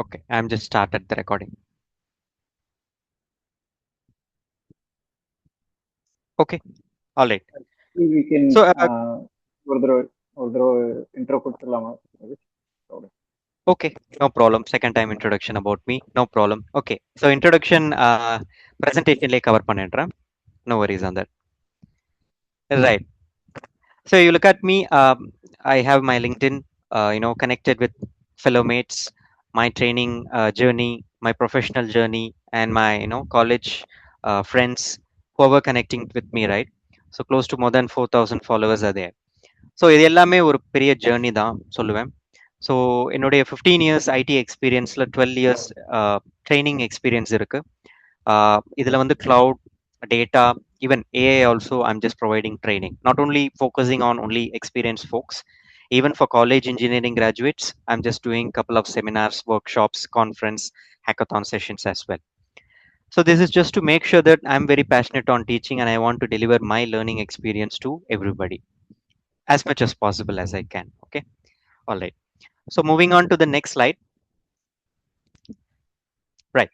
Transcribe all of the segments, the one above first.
Okay, I'm just started the recording. Okay, all right. We can So, ஒரு தடவை intro கொடுத்துடலாமா? okay, no problem. Second time introduction about me, no problem. Okay, so introduction, presentation like cover பண்ணிடுறேன். No worries on that. Right. So you look at me. I have my LinkedIn. Connected with fellow mates, my training journey, my professional journey, and my college friends who were connecting with me. Right. So close to more than 4,000 followers are there. So இது எல்லாமே ஒரு பெரிய journey தான் சொல்லுவேன். So என்னுடைய 15 years ID எக்ஸ்பீரியன்ஸில் 12 years training experience இருக்கு. இதில் வந்து cloud, data, even AI also I'm just providing training. Not only focusing on only experience focus. Even for college engineering graduates, I'm just doing a couple of seminars, workshops, conference, hackathon sessions as well. So this is just to make sure that I'm very passionate on teaching and I want to deliver my learning experience to everybody as much as possible as I can. Okay. All right. So moving on to the next slide. Right.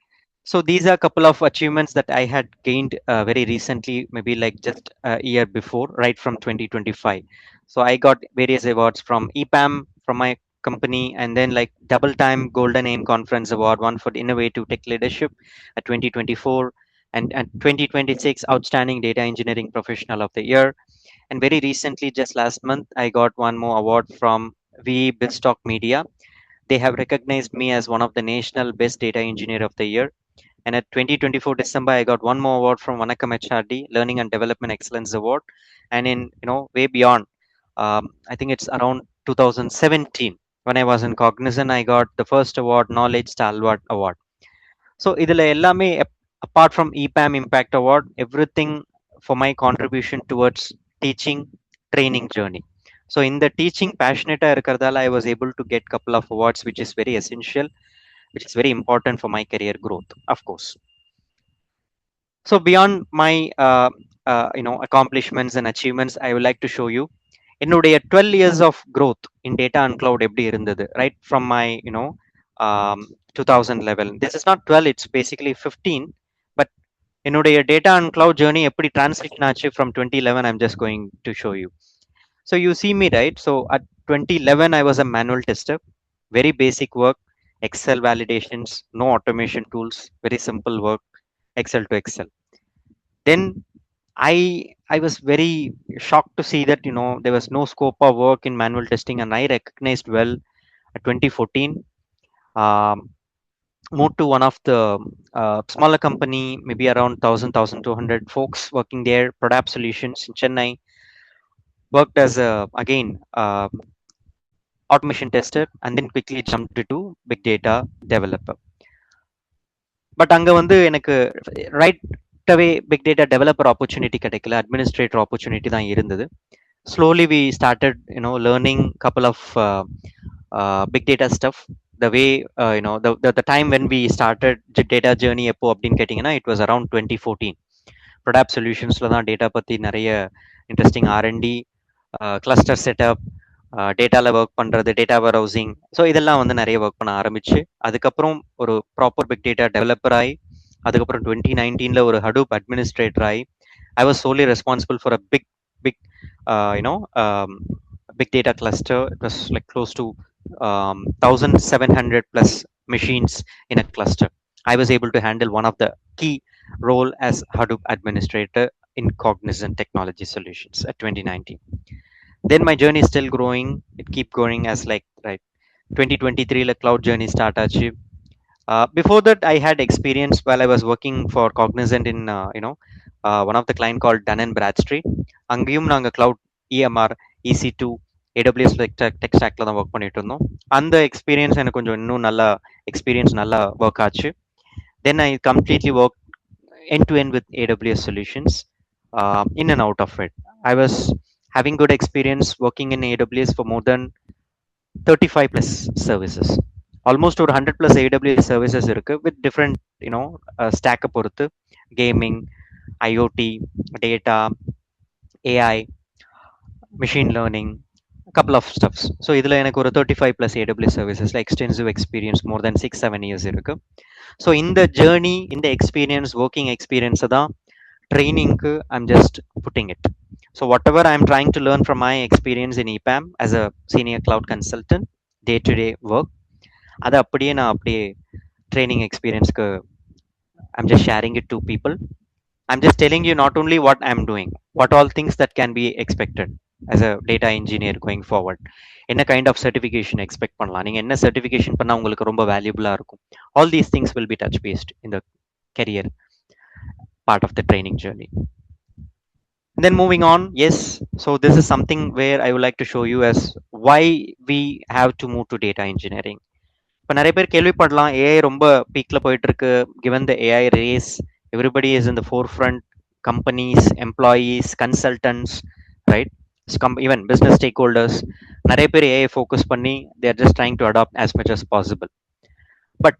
So these are a couple of achievements that I had gained very recently, maybe like just a year before, right from 2025. So I got various awards from EPAM, from my company, and then like double time Golden Aim Conference Award, one for innovative tech leadership at 2024, and 2026 Outstanding Data Engineering Professional of the Year. And very recently, just last month, I got one more award from VE Bitstock Media. They have recognized me as one of the national best data engineer of the year. And at 2024 December, I got one more award from Vanakkam HRD, Learning and Development Excellence Award. And in way beyond, I think it's around 2017 when I was in Cognizant, I got the first award, Knowledge Stalwart Award. So இதுல எல்லாமே apart from EPAM Impact Award, everything for my contribution towards teaching training journey. So in the teaching passionate இருக்கிறதால I was able to get couple of awards, which is very essential, which is very important for my career growth, of course. So beyond my accomplishments and achievements, I would like to show you என்னுடைய 12 years of growth in data and cloud எப்படி இருந்தது, right from my 2011. This is not 12, it's basically 15, but என்னுடைய data and cloud journey எப்படி transition ஆச்சு from 2011, I'm just going to show you. So you see me, right? So at 2011 I was a manual tester, very basic work, Excel validations, no automation tools, very simple work, Excel to Excel. Then I was very shocked to see that there was no scope of work in manual testing, and I recognized well at 2014. um, Moved to one of the smaller company, maybe around 1,200 folks working there, Prodap Solutions in Chennai. Worked as a again automation tester, and then quickly jumped to big data developer. But அங்க வந்து எனக்கு right away big data developer opportunity கிடைக்கல, administrator opportunity தான் இருந்தது. Slowly we started learning couple of big data stuff. The way the time when we started data journey எப்போ அப்படின்னு கேட்டிங்கன்னா, it was around 2014. ப்ரொடாப் சொல்யூஷன்ஸில் தான் டேட்டா பற்றி நிறைய இன்ட்ரெஸ்டிங் ஆர்என்டி, கிளஸ்டர் செட்டப், டேட்டாவில் ஒர்க் பண்ணுறது, டேட்டா வேர் ஹவுசிங், ஸோ இதெல்லாம் வந்து நிறைய ஒர்க் பண்ண ஆரம்பிச்சு, அதுக்கப்புறம் ஒரு ப்ராப்பர் பிக் டேட்டா டெவலப்பர் ஆகி, அதுக்கப்புறம் 2019 ஒரு ஹடூப் அட்மினிஸ்ட்ரேட்டர் ஆகி, I was solely responsible for a big big data cluster. It was like close to 1,700 plus machines in a cluster. I was able to handle one of the key role as Hadoop administrator in Cognizant Technology Solutions at 2019. Then my journey is still growing. It keep growing as like right 2023 la cloud journey start achieve. Before that, I had experience while I was working for Cognizant in one of the client called Dun and Bradstreet. அங்கேயும் நாங்கள் cloud EMR, EC2, AWS tech ஸ்டாக்ல தான் work பண்ணிட்டு இருந்தோம். அந்த experience எனக்கு கொஞ்சம் இன்னும் நல்லா எக்ஸ்பீரியன்ஸ் நல்லா ஒர்க் ஆச்சு. Then I completely work end to end with AWS solutions, in and out of it. I was having good experience working in AWS for more than 35 plus services. Almost over 100 plus AWS services இருக்கு with different stack பொறுத்து, gaming, IoT, data, AI, machine learning, couple of stuffs. So இதில் எனக்கு ஒரு 35 plus AWS services extensive experience more than 6-7 years இருக்கு. So இந்த journey, இந்த experience, working எக்ஸ்பீரியன்ஸை தான் ட்ரைனிங்க்கு I'm just putting it. So whatever I am trying to learn from my experience in EPAM as a senior cloud consultant, day to day work, அதை அப்படியே நான் அப்படியே ட்ரைனிங் எக்ஸ்பீரியன்ஸ்க்கு I'm just sharing it to people. I'm just telling you not only what I'm doing, what all things that can be expected as a data engineer going forward. என்ன kind of certification expect பண்ணலாம், நீங்க என்ன certification பண்ணா உங்களுக்கு ரொம்ப valuable-ஆ இருக்கும். All these things will be touch based in the career part of the training journey. Then moving on, yes, so this is something where I would like to show you as why we have to move to data engineering. இப்போ நிறைய பேர் கேள்விப்படலாம், AI ரொம்ப பீக்ல போயிட்டு இருக்கு, given the AI race, everybody is in the forefront, companies, employees, consultants, right, even business stakeholders, நிறைய பேர் AI focus பண்ணி they are just trying to adopt as much as possible, but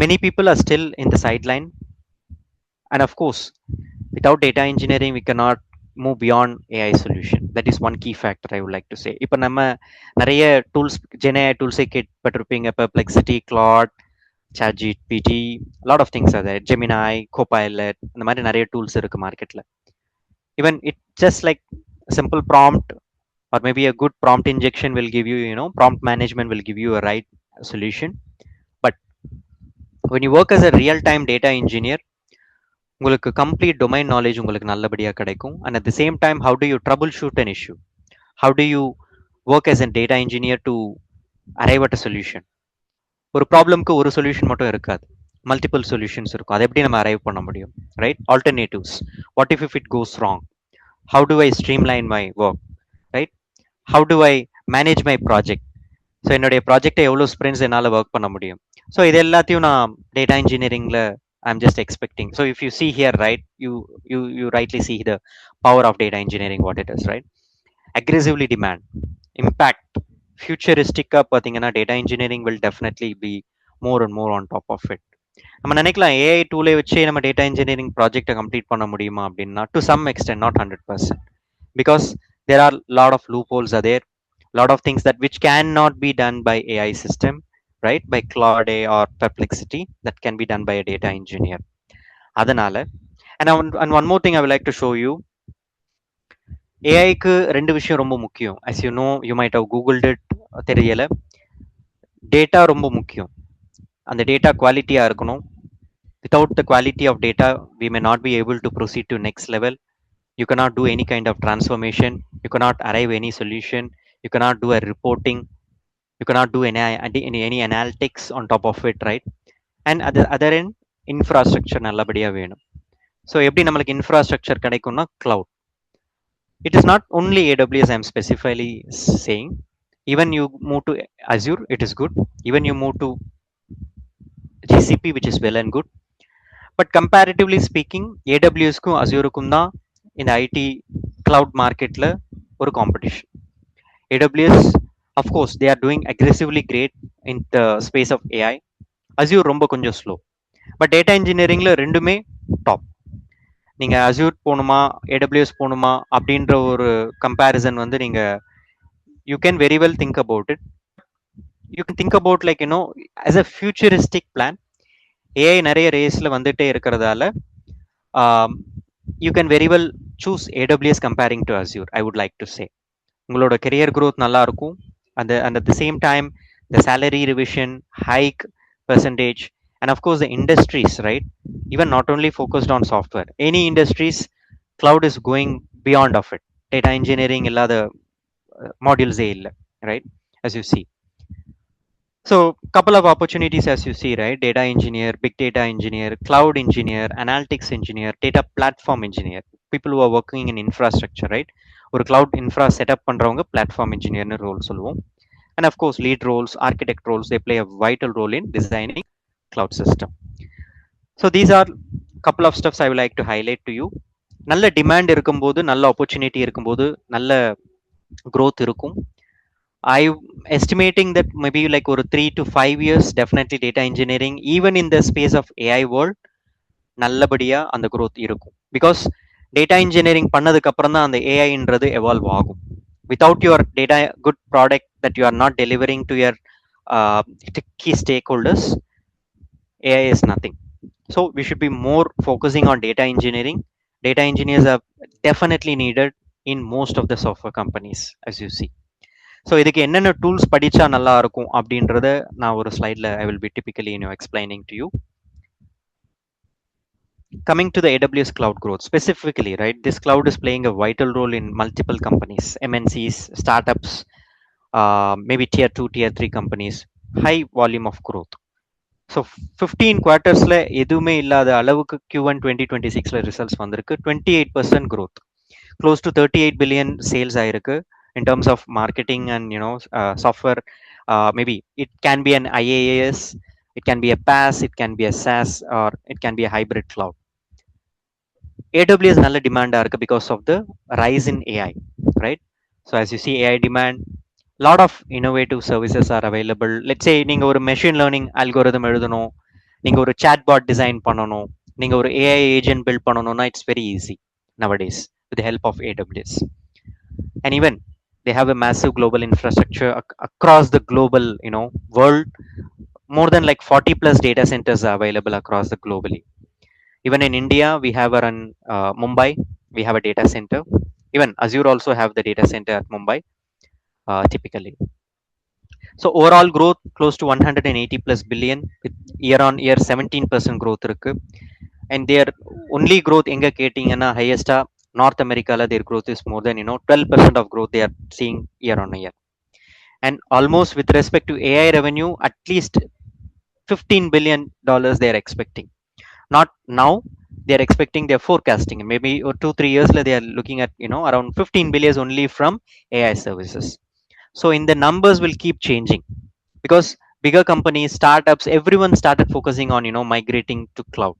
many people are still in the sideline. And of course, without data engineering we cannot move beyond AI solution. That is one key factor I would like to say. இப்போ நம்ம நிறைய tools, GenAI டூல்ஸை கேட்பட்டிருப்பீங்க, Perplexity, Claude, ChatGPT, lot of things are there, Gemini, Copilot, அந்த மாதிரி நிறைய tools இருக்கு மார்க்கெட்ல. Even it just like simple prompt or maybe a good prompt injection will give you, prompt management will give you a right solution. But when you work as a real time data engineer, உங்களுக்கு complete domain knowledge உங்களுக்கு நல்லபடியா கிடைக்கும். And at the same time, how do you troubleshoot an issue? How do you work as a data engineer to arrive at a solution? ஒரு ப்ராப்ளம்க்கு ஒரு solution மட்டும் இருக்காது, multiple solutions இருக்கும். அதை எப்படி நம்ம அரைவ் பண்ண முடியும், right? Alternatives, what if it goes wrong, how to I streamline my work, right? How to I manage my project? So என்னுடைய ப்ராஜெக்டை எவ்வளோ ஸ்ப்ரிண்ட்ஸ் என்னால் ஒர்க் பண்ண முடியும்? ஸோ இது எல்லாத்தையும் நான் data இன்ஜினியரிங்கில் I'm just expecting. So if you see here, right, you rightly see the power of data engineering, what it is, right? Aggressively demand, impact, futuristic பார்த்தீங்கன்னா data engineering will definitely be more and more on top of it. நம்ம நினைக்கலாம் AI டூலை வச்சு நம்ம data engineering ப்ராஜெக்டை complete பண்ண முடியுமா அப்படின்னா, to some extent, not 100%, because there are lot of loopholes are there, lot of things that which cannot be done by AI system, right, by Claude or Perplexity, that can be done by a data engineer. அதனால, and one more thing I would like to show you, ஏஐக்கு ரெண்டு விஷயம் ரொம்ப முக்கியம். as you know, you might have googled it, தெரியல, data ரொம்ப முக்கியம். அந்த data குவாலிட்டியா இருக்கணும். without the quality of data we may not be able to proceed to next level. You cannot do any kind of transformation, you cannot arrive any solution, you cannot do a reporting, you cannot do any analytics on top of it, right? And at the other end, infrastructure நல்லபடியா வேணும். So எப்படி நம்மளுக்கு infrastructure கிடைக்கும்னா cloud. It is not only AWS I am specifically saying. Even you move to Azure, it is good. Even you move to GCP, which is well and good. But comparatively speaking, AWSக்கும் Azureக்கும் தான் இந்த ID cloud மார்க்கெட்ல ஒரு competition. AWS, of course, they are doing aggressively great in the space of AI. Azure ரொம்ப கொஞ்சம் slow. But data இன்ஜினியரிங்ல ரெண்டுமே top. நீங்க Azure போகணுமா AWS போகணுமா அப்படின்ற ஒரு கம்பேரிசன் வந்து நீங்க you can very well think about it. You can think about like, as a futuristic plan. AI நிறைய ரேஸ்ல வந்துட்டே இருக்கிறதால you can very well choose AWS comparing to Azure, I would like to say. உங்களோட career growth நல்லா இருக்கும். And at the same time, the salary revision, hike percentage, and of course the industries, right? Even not only focused on software. Any industries, cloud is going beyond of it. Data engineering இல்லாத modules இல்ல, right? As you see. So couple of opportunities as you see, right? Data engineer, big data engineer, cloud engineer, analytics engineer, data platform engineer, people who are working in infrastructure, right? ஒரு cloud infra setup பண்றவங்க platform engineer னு role சொல்லுவோம். And of course lead roles, architect roles, they play a vital role in designing cloud system. So these are couple of stuffs I would like to highlight to you. நல்ல demand இருக்கும்போது, நல்ல opportunity இருக்கும்போது, நல்ல growth இருக்கும். I'm estimating that maybe like over 3 to 5 years, definitely data engineering, even in the space of AI world, நல்லபடியா அந்த growth இருக்கும். Because data engineering பண்ணதுக்கு அப்புறம் தான் அந்த AI ன்றது evolve ஆகும். without your data good product that you are not delivering to your uh, key stakeholders, AI is nothing. So we should be more focusing on data engineering. Data engineers are definitely needed in most of the software companies, as you see. So இதுக்கு என்னென்ன tools படிச்சா நல்லா இருக்கும் அப்படின்றத நான் ஒரு ஸ்லைட்ல I will be typically explaining to you. Coming to the AWS cloud growth specifically, right? This cloud is playing a vital role in multiple companies, MNCs, startups, maybe tier 2, tier 3 companies, high volume of growth. So 15 குவார்ட்டர்ஸ்ல எதுவுமே இல்லாத அளவுக்கு Q1 2026ல results வந்திருக்கு. 28% growth, close to 38 billion sales ஆயிருக்கு in terms of marketing and software. Maybe it can be an IaaS, it can be a PaaS, it can be a SaaS, or it can be a hybrid cloud. AWS நல்ல demand இருக்கு because of the rise in AI, right? So as you see AI demand, lot of innovative services are available. Let's say நீங்க ஒரு machine learning algorithm எழுதணும், நீங்க ஒரு chatbot design பண்ணணும், நீங்க ஒரு AI agent build பண்ணணும்னா it's very easy nowadays with the help of AWS. And even they have a massive global infrastructure across the global world. More than like 40 plus data centers are available across the globally. Even in India, we have around Mumbai, we have a data center. Even Azure also have the data center at Mumbai, typically. So overall growth close to 180 plus billion with year on year 17% growth இருக்கு. And their only growth எங்க கேட்டீங்கன்னா highest North America their growth is more than 12% of growth they are seeing year on year. And almost with respect to AI revenue, at least $15 billion they are expecting. Not now, they are expecting, they're forecasting maybe 2-3 years they are looking at around 15 billion only from AI services. So in the numbers will keep changing because bigger companies, startups, everyone started focusing on migrating to cloud.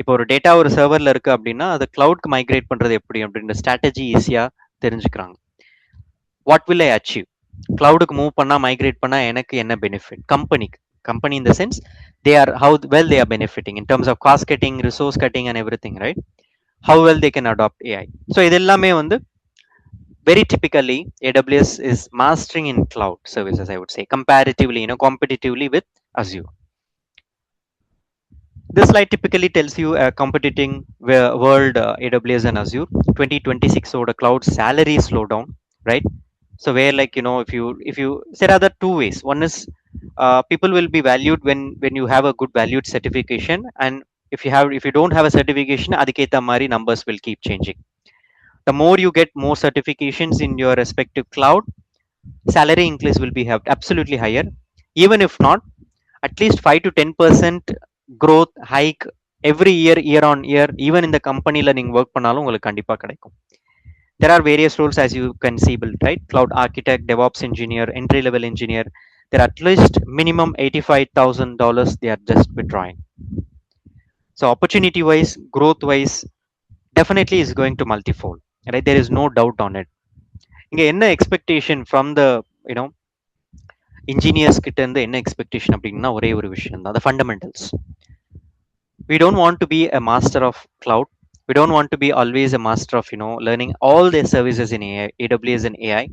இப்போ ஒரு data ஒரு சர்வர்ல இருக்கு அப்படின்னா அது கிளவுட்க்கு migrate பண்றது எப்படி அப்படின்ற strategy ஈஸியா தெரிஞ்சுக்கிறாங்க. வாட் வில் ஐ அச்சீவ், கிளவுடுக்கு மூவ் பண்ணா மைக்ரேட் பண்ணா எனக்கு என்ன benefit, company in the sense they are how well they are benefiting in terms of cost cutting, resource cutting and everything, right? How well they can adopt AI. So இதெல்லாமே வந்து very typically AWS is mastering in cloud services, I would say, comparatively competitively with Azure. This slide typically tells you a competing world, AWS and Azure. 2026 or the cloud salary slowdown, right? So where like if you there are the two ways. One is people will be valued when you have a good valued certification, and if you don't have a certification, adiketa mari numbers will keep changing. The more you get more certifications in your respective cloud, salary increase will be have absolutely higher. Even if not, at least 5 to 10% growth hike every year on year, even in the company learning work பண்ணாலும் உங்களுக்கு கண்டிப்பா கிடைக்கும். There are various roles as you can see built, right? Cloud architect, DevOps engineer, entry level engineer. There are at least minimum $85,000 they are just withdrawing. So opportunity wise, growth wise, definitely is going to multifold, right? There is no doubt on it. இங்க என்ன expectation from the engineers கிட்ட இருந்து என்ன expectation அப்படின்னா ஒரே ஒரு விஷயம் தான், the fundamentals. We don't want to be a master of cloud. We don't want to be always a master of learning all the services in AI, AWS and AI.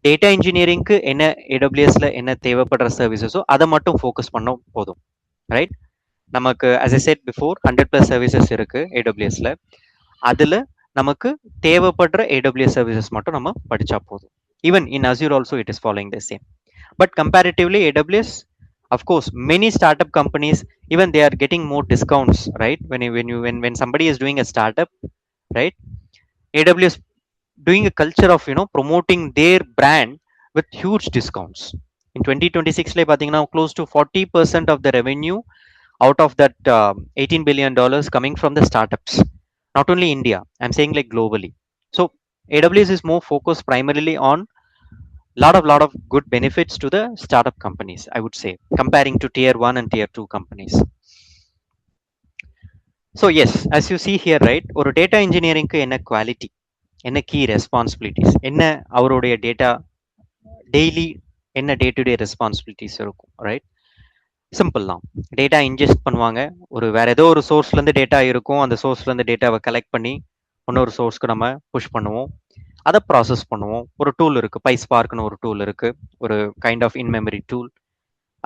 Data இன்ஜினியரிங்க்கு என்ன ஏடபிள்யூஎஸ்ல என்ன தேவைப்படுற சர்வீசஸோ அதை மட்டும் ஃபோக்கஸ் பண்ண போதும், right? நமக்கு as I said before 100+ services இருக்கு ஏடபிள்யூஎஸ்ல. அதுல நமக்கு தேவைப்படுற AWS சர்வீசஸ் மட்டும் நம்ம படிச்சா போதும். Even in Azure also it is following the same. But comparatively AWS, of course, many startup companies, even they are getting more discounts, right? When somebody is doing a startup, right? AWS doing a culture of promoting their brand with huge discounts. In 2026 like பாத்தீங்கன்னா close to 40% of the revenue out of that $18 billion coming from the startups. Not only India, I'm saying like globally. So AWS is more focused primarily on lot of good benefits to the startup companies, I would say, comparing to tier 1 and tier 2 companies. So yes, as you see here, right, ஒரு data engineering க்கு என்ன quality, என்ன key responsibilities, என்ன அவருடைய data daily என்ன day to day responsibilities இருக்கும், right? Simple தான். Data ingest பண்ணுவாங்க, ஒரு வேற ஏதோ ஒரு சோர்ஸ்ல இருந்து டேட்டா இருக்கும், அந்த சோர்ஸ்ல இருந்து டேட்டாவை கலெக்ட் பண்ணி இன்னொரு சோர்ஸ்க்கு நம்ம புஷ் பண்ணுவோம். அதை ப்ராசஸ் பண்ணுவோம். ஒரு டூல் இருக்கு, பைஸ்பார்க்னு ஒரு டூல் இருக்கு, ஒரு kind of in memory tool.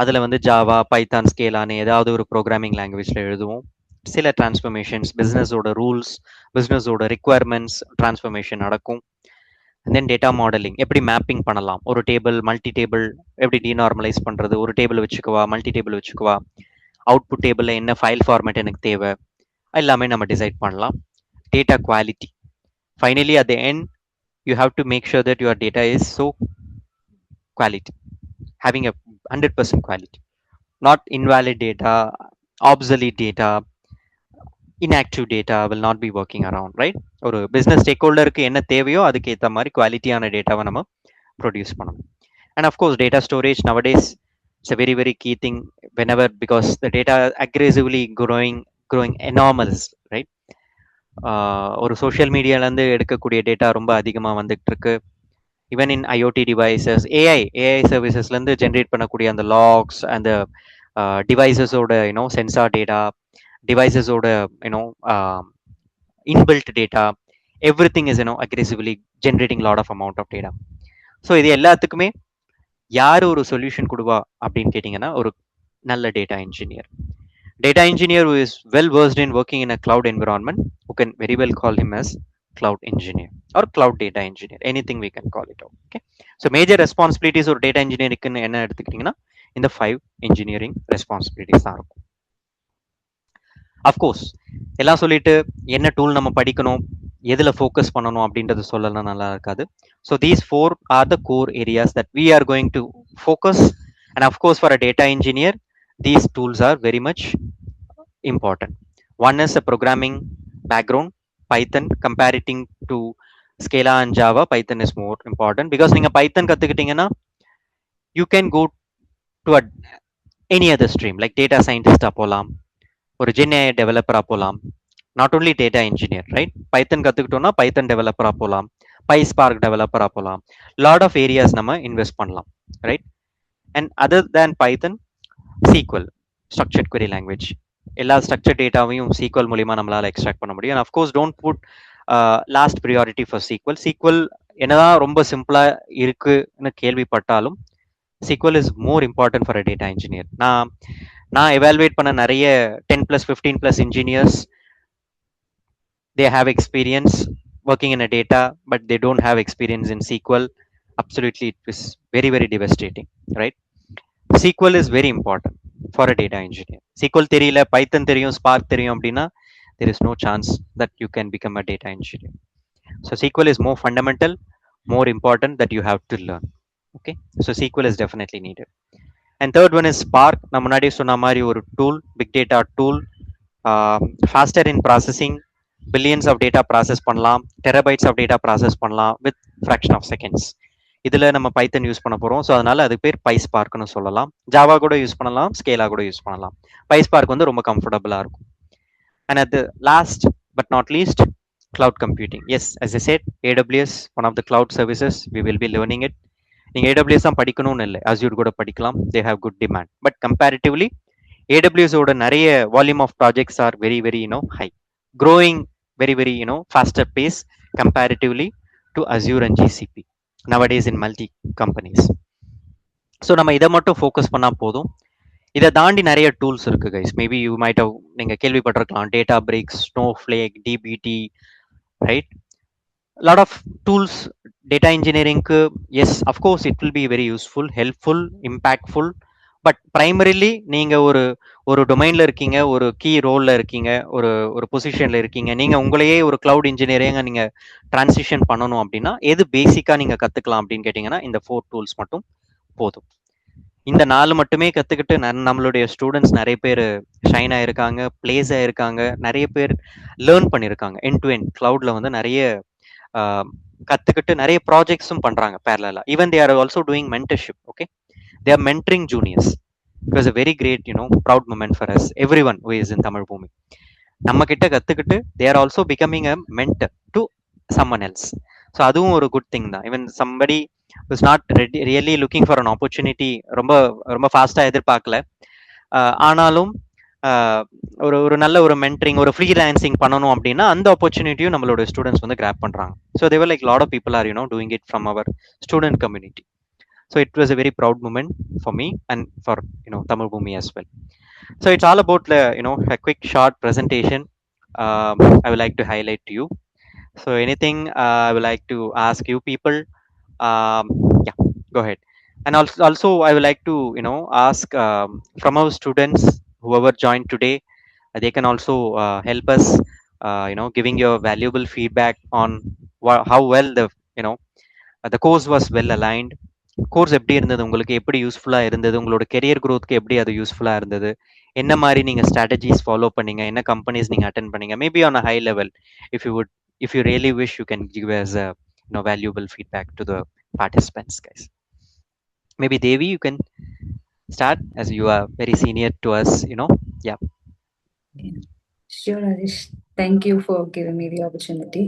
அதில் வந்து ஜாவா, பைத்தான், ஸ்கேலான்னு ஏதாவது ஒரு ப்ரோக்ராமிங் லாங்குவேஜில் எழுதுவோம். சில டிரான்ஸ்ஃபர்மேஷன்ஸ், பிஸ்னஸோட ரூல்ஸ், பிஸ்னஸோட ரிக்குவயர்மெண்ட்ஸ் டிரான்ஸ்ஃபர்மேஷன் நடக்கும். அண்ட் தென் டேட்டா மாடலிங், எப்படி மேப்பிங் பண்ணலாம், ஒரு டேபிள் மல்டி டேபிள் எப்படி டீநார்மலைஸ் பண்ணுறது, ஒரு டேபிள் வச்சுக்குவா, மல்டி டேபிள் வச்சுக்குவா, அவுட்புட் டேபிளில் என்ன ஃபைல் ஃபார்மேட் எனக்கு தேவை, எல்லாமே நம்ம டிசைட் பண்ணலாம். Data quality, finally at the end you have to make sure that your data is so quality, having a 100% quality, not invalid data, obsolete data, inactive data will not be working around, right? ஒரு business stakeholderக்கு என்ன தேவையோ அதுக்கு ஏற்ற மாதிரி குவாலிட்டியான டேட்டாவை நம்ம produce பண்ணணும். And of course data storage nowadays, it's a very very key thing whenever, because the data aggressively growing enormous, right? ஒரு சோஷியல் மீடியாலேருந்து எடுக்கக்கூடிய டேட்டா ரொம்ப அதிகமாக வந்துட்டு இருக்கு. Even in IoT devices, AI சர்வீசஸ்லேருந்து ஜென்ரேட் பண்ணக்கூடிய அந்த லாக்ஸ், அந்த டிவைசஸோட சென்சார் டேட்டா, டிவைசஸோட inbuilt data, everything is aggressively generating lot of amount of data. So இது எல்லாத்துக்குமே யார் ஒரு சொல்யூஷன் கொடுவா அப்படின்னு கேட்டிங்கன்னா, ஒரு நல்ல data engineer. Data engineer who is well versed in working in a cloud environment, who can very well call him as cloud engineer or cloud data engineer, anything we can call it out. Okay, so major responsibilities or data engineering என்ன எடுத்துக்கிட்டீங்கன்னா இந்த 5 engineering responsibilities தான் இருக்கும். Of course எல்லாம் சொல்லிட்டு என்ன tool நம்ம படிக்கணும், எதில் ஃபோக்கஸ் பண்ணணும் அப்படின்றது சொல்லலாம் நல்லா இருக்காது. So these 4 are the core areas that we are going to focus. And of course for a data engineer these tools are very much important. One is a programming background, Python. Comparing to Scala and Java, Python is more important because நீங்க Python கத்துக்கிட்டீங்கன்னா you can go to any other stream like data scientist போலாம், ஒரு GenAI developer போலாம், not only data engineer, right? Python கத்துக்கிட்டோம்னா Python developer போலாம், PySpark developer போலாம், lot of areas நம்ம invest பண்ணலாம், right? And other than Python, SQL, structured query language, எல்லா structure டேட்டாவையும் SQL மூலியமா நம்மளால எக்ஸ்ட்ராக்ட் பண்ண முடியும். And of course don't put last priority for SQL. SQL என்னதான் ரொம்ப சிம்பிளா இருக்குன்னு கேள்விப்பட்டாலும் SQL is more important for a data engineer. நான் எவாலுவேட் பண்ண நிறைய 10+, 15+ engineers, they have experience working in a data but they don't have experience in SQL. Absolutely, it is very very devastating, right? SQL is very important for a data engineer. SQL தெரியல, பைத்தன் தெரியும், spark தெரியும் அப்படின்னா there is no chance that you can become a data engineer. So SQL is more fundamental, more important that you have to learn. Okay, so SQL is definitely needed. And third one is Spark. நான் முன்னாடி சொன்ன மாதிரி ஒரு tool, big data tool, faster in processing, billions of data process பண்ணலாம், terabytes of data process பண்ணலாம் with fraction of seconds. இதில் நம்ம பைத்தன் use பண்ண போகிறோம். ஸோ அதனால அது பேர் பைஸ்பார்க்னு சொல்லலாம். ஜாவா கூட யூஸ் பண்ணலாம், ஸ்கேலா கூட யூஸ் பண்ணலாம். பைஸ்பார்க் வந்து ரொம்ப கம்ஃபர்டபுளாக இருக்கும். அண்ட் அது last but not least, cloud computing. Yes, as I said, AWS, one of the cloud services, we will be learning it. நீங்கள் AWS தான் படிக்கணும்னு இல்லை, Azure கூட படிக்கலாம். They have good demand. But comparatively, AWS ஓட நிறைய volume of projects are very very high, growing very very faster pace comparatively to Azure and GCP nowadays in multi companies. So நம்ம இதை மட்டும் ஃபோக்கஸ் பண்ணால் போதும். இதை தாண்டி நிறைய டூல்ஸ் இருக்கு guys. Maybe you might have நீங்கள் கேள்விப்பட்டிருக்கலாம், Databricks, Snowflake, DBT, right? Lot of tools data இன்ஜினியரிங்க்கு. Yes, of course it will be very useful, helpful, impactful. But primarily நீங்கள் ஒரு டொமைனில் இருக்கீங்க, ஒரு கீ ரோலில் இருக்கீங்க, ஒரு பொசிஷனில் இருக்கீங்க, நீங்கள் உங்களையே ஒரு கிளவுட் இன்ஜினியரிங்க நீங்கள் டிரான்சிஷன் பண்ணணும் அப்படின்னா எது பேசிக்காக நீங்கள் கற்றுக்கலாம் அப்படின்னு கேட்டிங்கன்னா இந்த 4 டூல்ஸ் மட்டும் போதும். இந்த 4 மட்டுமே கற்றுக்கிட்டு நம்மளுடைய ஸ்டூடெண்ட்ஸ் நிறைய பேர் ஷைன் ஆகிருக்காங்க, பிளேஸ் ஆகிருக்காங்க, நிறைய பேர் லேர்ன் பண்ணியிருக்காங்க. எண்ட் டு எண்ட் க்ளவுடில் வந்து நிறைய கற்றுக்கிட்டு நிறைய ப்ராஜெக்ட்ஸும் பண்ணுறாங்க பேரலா. Even they are also doing mentorship. Okay, they are mentoring juniors. It was a very great proud moment for us, everyone who is in Tamil Bhoomi. நம்ம கிட்ட கத்துக்கிட்டு they are also becoming a mentor to someone else. So அதுவும் ஒரு good thing தான். Even somebody who is not really looking for an opportunity, ரொம்ப ரொம்ப ஃபாஸ்டா எதிர்பார்க்கல, ஆனாலும் ஒரு ஒரு நல்ல ஒரு மென்டரிங் ஒரு ஃப்ரீலான்சிங் பண்ணணும் அப்படின்னா அந்த ஆப்பர்ச்சுனிட்டியும் நம்மளோட ஸ்டூடெண்ட்ஸ் வந்து கிராப் பண்றாங்க. So there like lot of people are doing it from our student community. So it was a very proud moment for me and for Tamil Bhumi as well. So it's all about a quick short presentation. I would like to highlight to you. So anything I would like to ask you people. Um, yeah, go ahead. And also I would like to ask from our students whoever joined today, they can also help us giving your valuable feedback on how well you know the course was well aligned. Course எப்படி இருந்தது, உங்களுக்கு எப்படி யூஸ்ஃபுல்லா இருந்தது, உங்களோட career growthக்கு எப்படி அது யூஸ்ஃபுல்லா இருந்தது, என்ன மாதிரி நீங்க ஸ்ட்ராட்டஜிஸ் ஃபாலோ பண்ணீங்க, என்ன கம்பெனிஸ் நீங்க அட்டென்ட் பண்ணீங்க, maybe on a high level. If you would if you really wish you can give as a valuable feedback to the participants, guys. Maybe Devi, you can start as you are very senior to us. Yeah. Sure, Harish. Thank you for giving me the opportunity.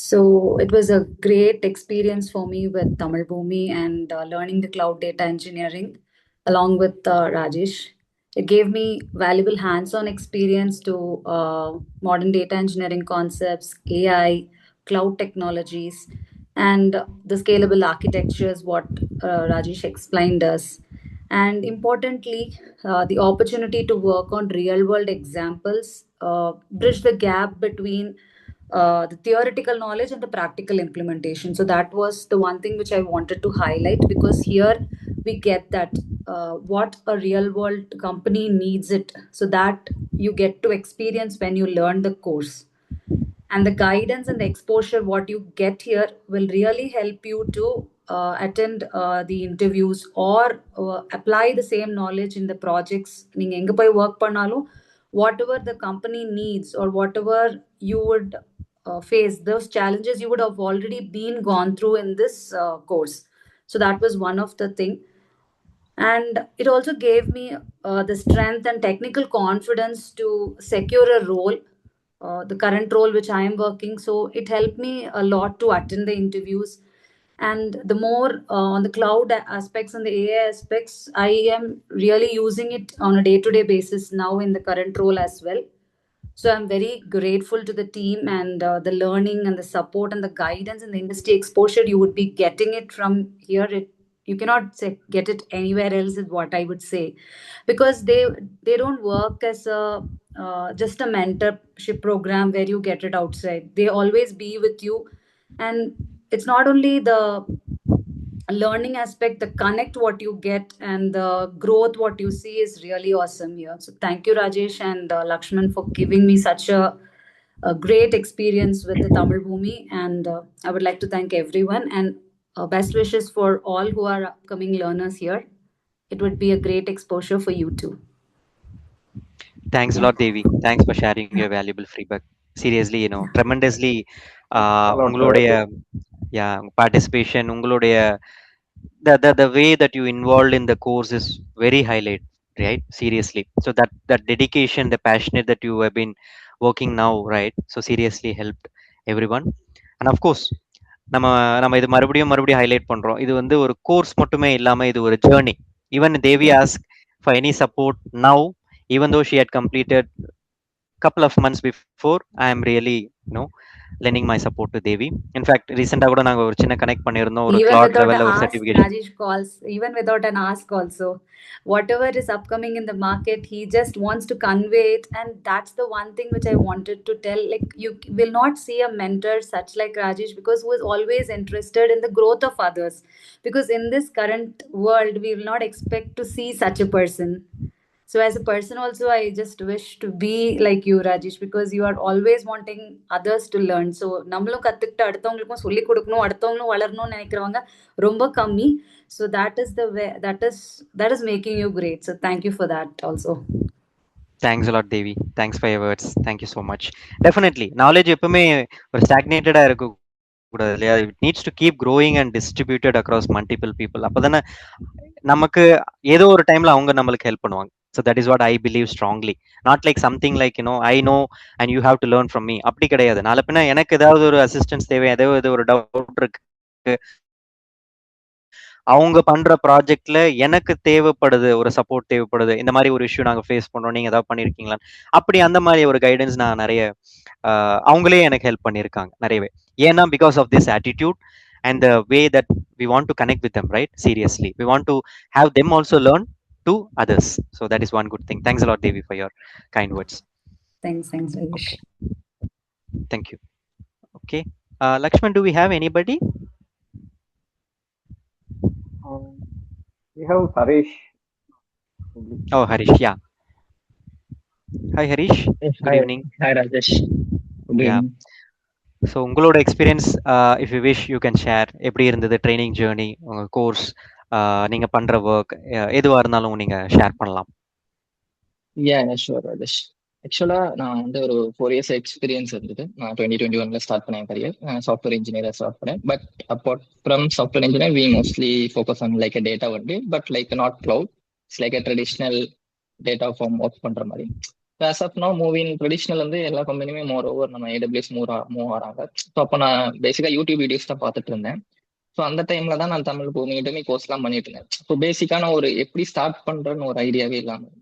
So it was a great experience for me with Tamil Bhumi and learning the cloud data engineering along with Rajesh. It gave me valuable hands-on experience to modern data engineering concepts, AI, cloud technologies, and the scalable architectures, what Rajesh explained us. And importantly, the opportunity to work on real world examples, bridge the gap between the theoretical knowledge and the practical implementation. So that was the one thing which I wanted to highlight, because here we get that what a real world company needs it, so that you get to experience when you learn the course. And the guidance and the exposure what you get here will really help you to attend the interviews or apply the same knowledge in the projects. நீங்க எங்க போய் work பண்ணாலும் whatever the company needs or whatever you would face, those challenges you would have already been gone through in this course. So that was one of the thing. And it also gave me the strength and technical confidence to secure a role, the current role which I am working. So it helped me a lot to attend the interviews. And the more on the cloud aspects and the AI aspects, I am really using it on a day-to-day basis now in the current role as well. So I'm very grateful to the team and the learning and the support and the guidance and the industry exposure you would be getting it from here. You cannot say get it anywhere else, is what I would say, because they don't work as a just a mentorship program where you get it outside. They always be with you, and it's not only the learning aspect, the connect what you get and the growth what you see is really awesome here. So thank you, Rajesh and Lakshman, for giving me such a great experience with the Tamil Bhumi. And I would like to thank everyone, and best wishes for all who are upcoming learners here. It would be a great exposure for you too. Thanks a lot, Devi. Thanks for sharing your valuable feedback. Seriously, tremendously உங்களுடைய participation, உங்களுடைய the way that you involved in the course is very highlight, right? Seriously. So that dedication, the passionate that you have been working now, right? So seriously helped everyone. And of course, நம்ம நம்ம இது மறுபடியும் highlight பண்றோம். இது வந்து ஒரு course மட்டுமே இல்லாம இது ஒரு journey. Even Devi ask for any support now, even though she had completed couple of months before, I am really lending my support to Devi. In fact, recent கூட நாங்க ஒரு சின்ன கனெக்ட் பண்ணிருந்தோம், ஒரு Even cloud without level an ஒரு ask, certification. Rajesh calls, even without an ask also. Whatever is upcoming in the market, he just wants to convey it. And that's the one thing which I wanted to tell. Like, you will not see a mentor such like Rajesh, because who is always interested in the growth of others. Because in this current world, we will not expect to see such a person. So as a person also, I just wish to be like you, Rajesh, because you are always wanting others to learn. So நம்மளும் கத்துக்கிட்டு அடுத்தவங்களுக்கும் சொல்லி கொடுக்கணும், அடுத்தவங்களும் வளரணும்னு நினைக்கிறவங்க ரொம்ப கம்மி. So that is the way, that is making you great. So thank you for that also. Thanks a lot, Devi. Thanks for your words. Thank you so much. Definitely knowledge எப்பவுமே ஒரு ஸ்டாக்னேட்டடா இருக்க கூடாது இல்லையா? It needs to keep growing and distributed across multiple people. அப்பதானே நமக்கு ஏதோ ஒரு டைம்ல அவங்க நம்மளுக்கு ஹெல்ப் பண்ணுவாங்க. So that is what I believe strongly. Not like something like I know and you have to learn from me. அப்படி கிடையாது. நாளை பின்ன எனக்கு ஏதாவது ஒரு அசிஸ்டன்ஸ் தேவை, ஏதாவது ஒரு டவுட் இருக்கு, அவங்க பண்ற ப்ராஜெக்ட்ல எனக்கு தேவைப்படுது, ஒரு சப்போர்ட் தேவைப்படுது. இந்த மாரி ஒரு இஷ்யூ நாங்க ஃபேஸ் பண்றோம். நீங்க ஏதாவது பண்ணியிருக்கீங்களா? அப்படி அந்த மாரி ஒரு கைடன்ஸ் நான் நெறைய அவங்களே எனக்கு ஹெல்ப் பண்ணியிருக்காங்க நெறையவே. ஏன்னா because of this attitude and the way that we want to connect with them, right? Seriously. We want to have them also learn to others. So that is one good thing. Thanks a lot, Devi, for your kind words. Thanks, Rajesh. Okay. Thank you. Okay. Lakshman, do we have anybody? We have Harish. Oh, Harish, yeah. Hi, Harish. Yes, Good evening. Hi, Rajesh. Good Yeah. evening. ஸோ உங்களோட experience if you wish you can share. எப்படி இருந்தது training journey, உங்கள் course, நீங்கள் பண்ணுற work, எதுவாக இருந்தாலும் நீங்கள் ஷேர் பண்ணலாம். Yeah, sure, Rajesh. ஆக்சுவலாக நான் வந்து ஒரு 4 years எக்ஸ்பீரியன்ஸ் இருந்தது. நான் 2021 ஸ்டார்ட் பண்ணேன் கரியர். சாஃப்ட்வேர் இன்ஜினியராக ஸ்டார்ட் பண்ணேன். But apart from software engineer we mostly focus on like data only, but like not cloud. It's like traditional data form work பண்ணுற மாதிரி. As of now moving traditional வந்து எல்லா கம்பெனியுமே moreover நம்ம AWS move ஆகிறாங்க. So அப்போ நான் பேசிக்காக யூடியூப் வீடியோஸ் தான் பார்த்துட்டு இருந்தேன். ஸோ அந்த டைம்ல தான் நான் தமிழ் பூமிகிட்டமே கோர்ஸ்லாம் பண்ணிட்டு இருந்தேன். ஸோ பேசிக்கான ஒரு எப்படி ஸ்டார்ட் பண்றேன்னு ஒரு ஐடியாவே இல்லாமல்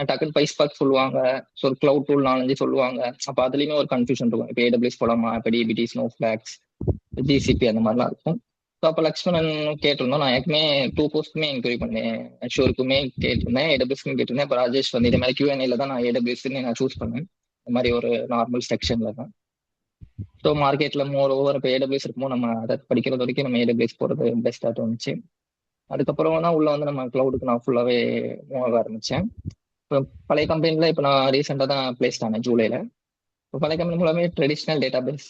டக்குன்னு பைஸ்பாக் சொல்லுவாங்க, ஸோ ஒரு கிளவுட் டூல் 4-5 சொல்லுவாங்க. அப்போ அதுலயுமே ஒரு கன்ஃபியூஷன் இருக்கும். இப்போ ஏடபிள்யூஎஸ் போலாமா, இப்போ டிபிடி, ஸ்னோ ஃபிளாக்ஸ், ஜிசிபி அந்த மாதிரிலாம் இருக்கும். ஸோ அப்போ லக்ஷ்மணன் கேட்டிருந்தோம். நான் ஏற்கனவே 2 போஸ்ட்டுமே என்கொயரி பண்ணேன். ஷோருக்குமே கேட்டிருந்தேன், ஏடபிள்யூஎஸ்க்கும் கேட்டிருந்தேன். இப்போ ராஜேஷ் வந்து இதே மாதிரி Q&Aல தான் நான் ஏடபிள்யூஎஸ்ன்னு நான் சூஸ் பண்ணேன். இந்த மாதிரி ஒரு நார்மல் செக்ஷன்ல தான். ஸோ மார்க்கெட்ல மோர் ஓவர் இப்போ ஏடபிள்யூஎஸ் இருக்கும்போது நம்ம அதை படிக்கிறது வரைக்கும் நம்ம ஏடபிள்யூஎஸ் போகிறது பெஸ்ட்டாக தோணுச்சு. அதுக்கப்புறம் தான் உள்ள வந்து நம்ம கிளவுடுக்கு நான் ஃபுல்லாகவே மூவ் ஆக ஆரம்பித்தேன். இப்போ பழைய கம்பெனியில் இப்போ நான் ரீசெண்டாக தான் பிளேஸ்ட் ஆனேன் ஜூலையில். இப்போ பழைய கம்பெனி மூலமே ட்ரெடிஷ்னல் டேட்டா பேஸ்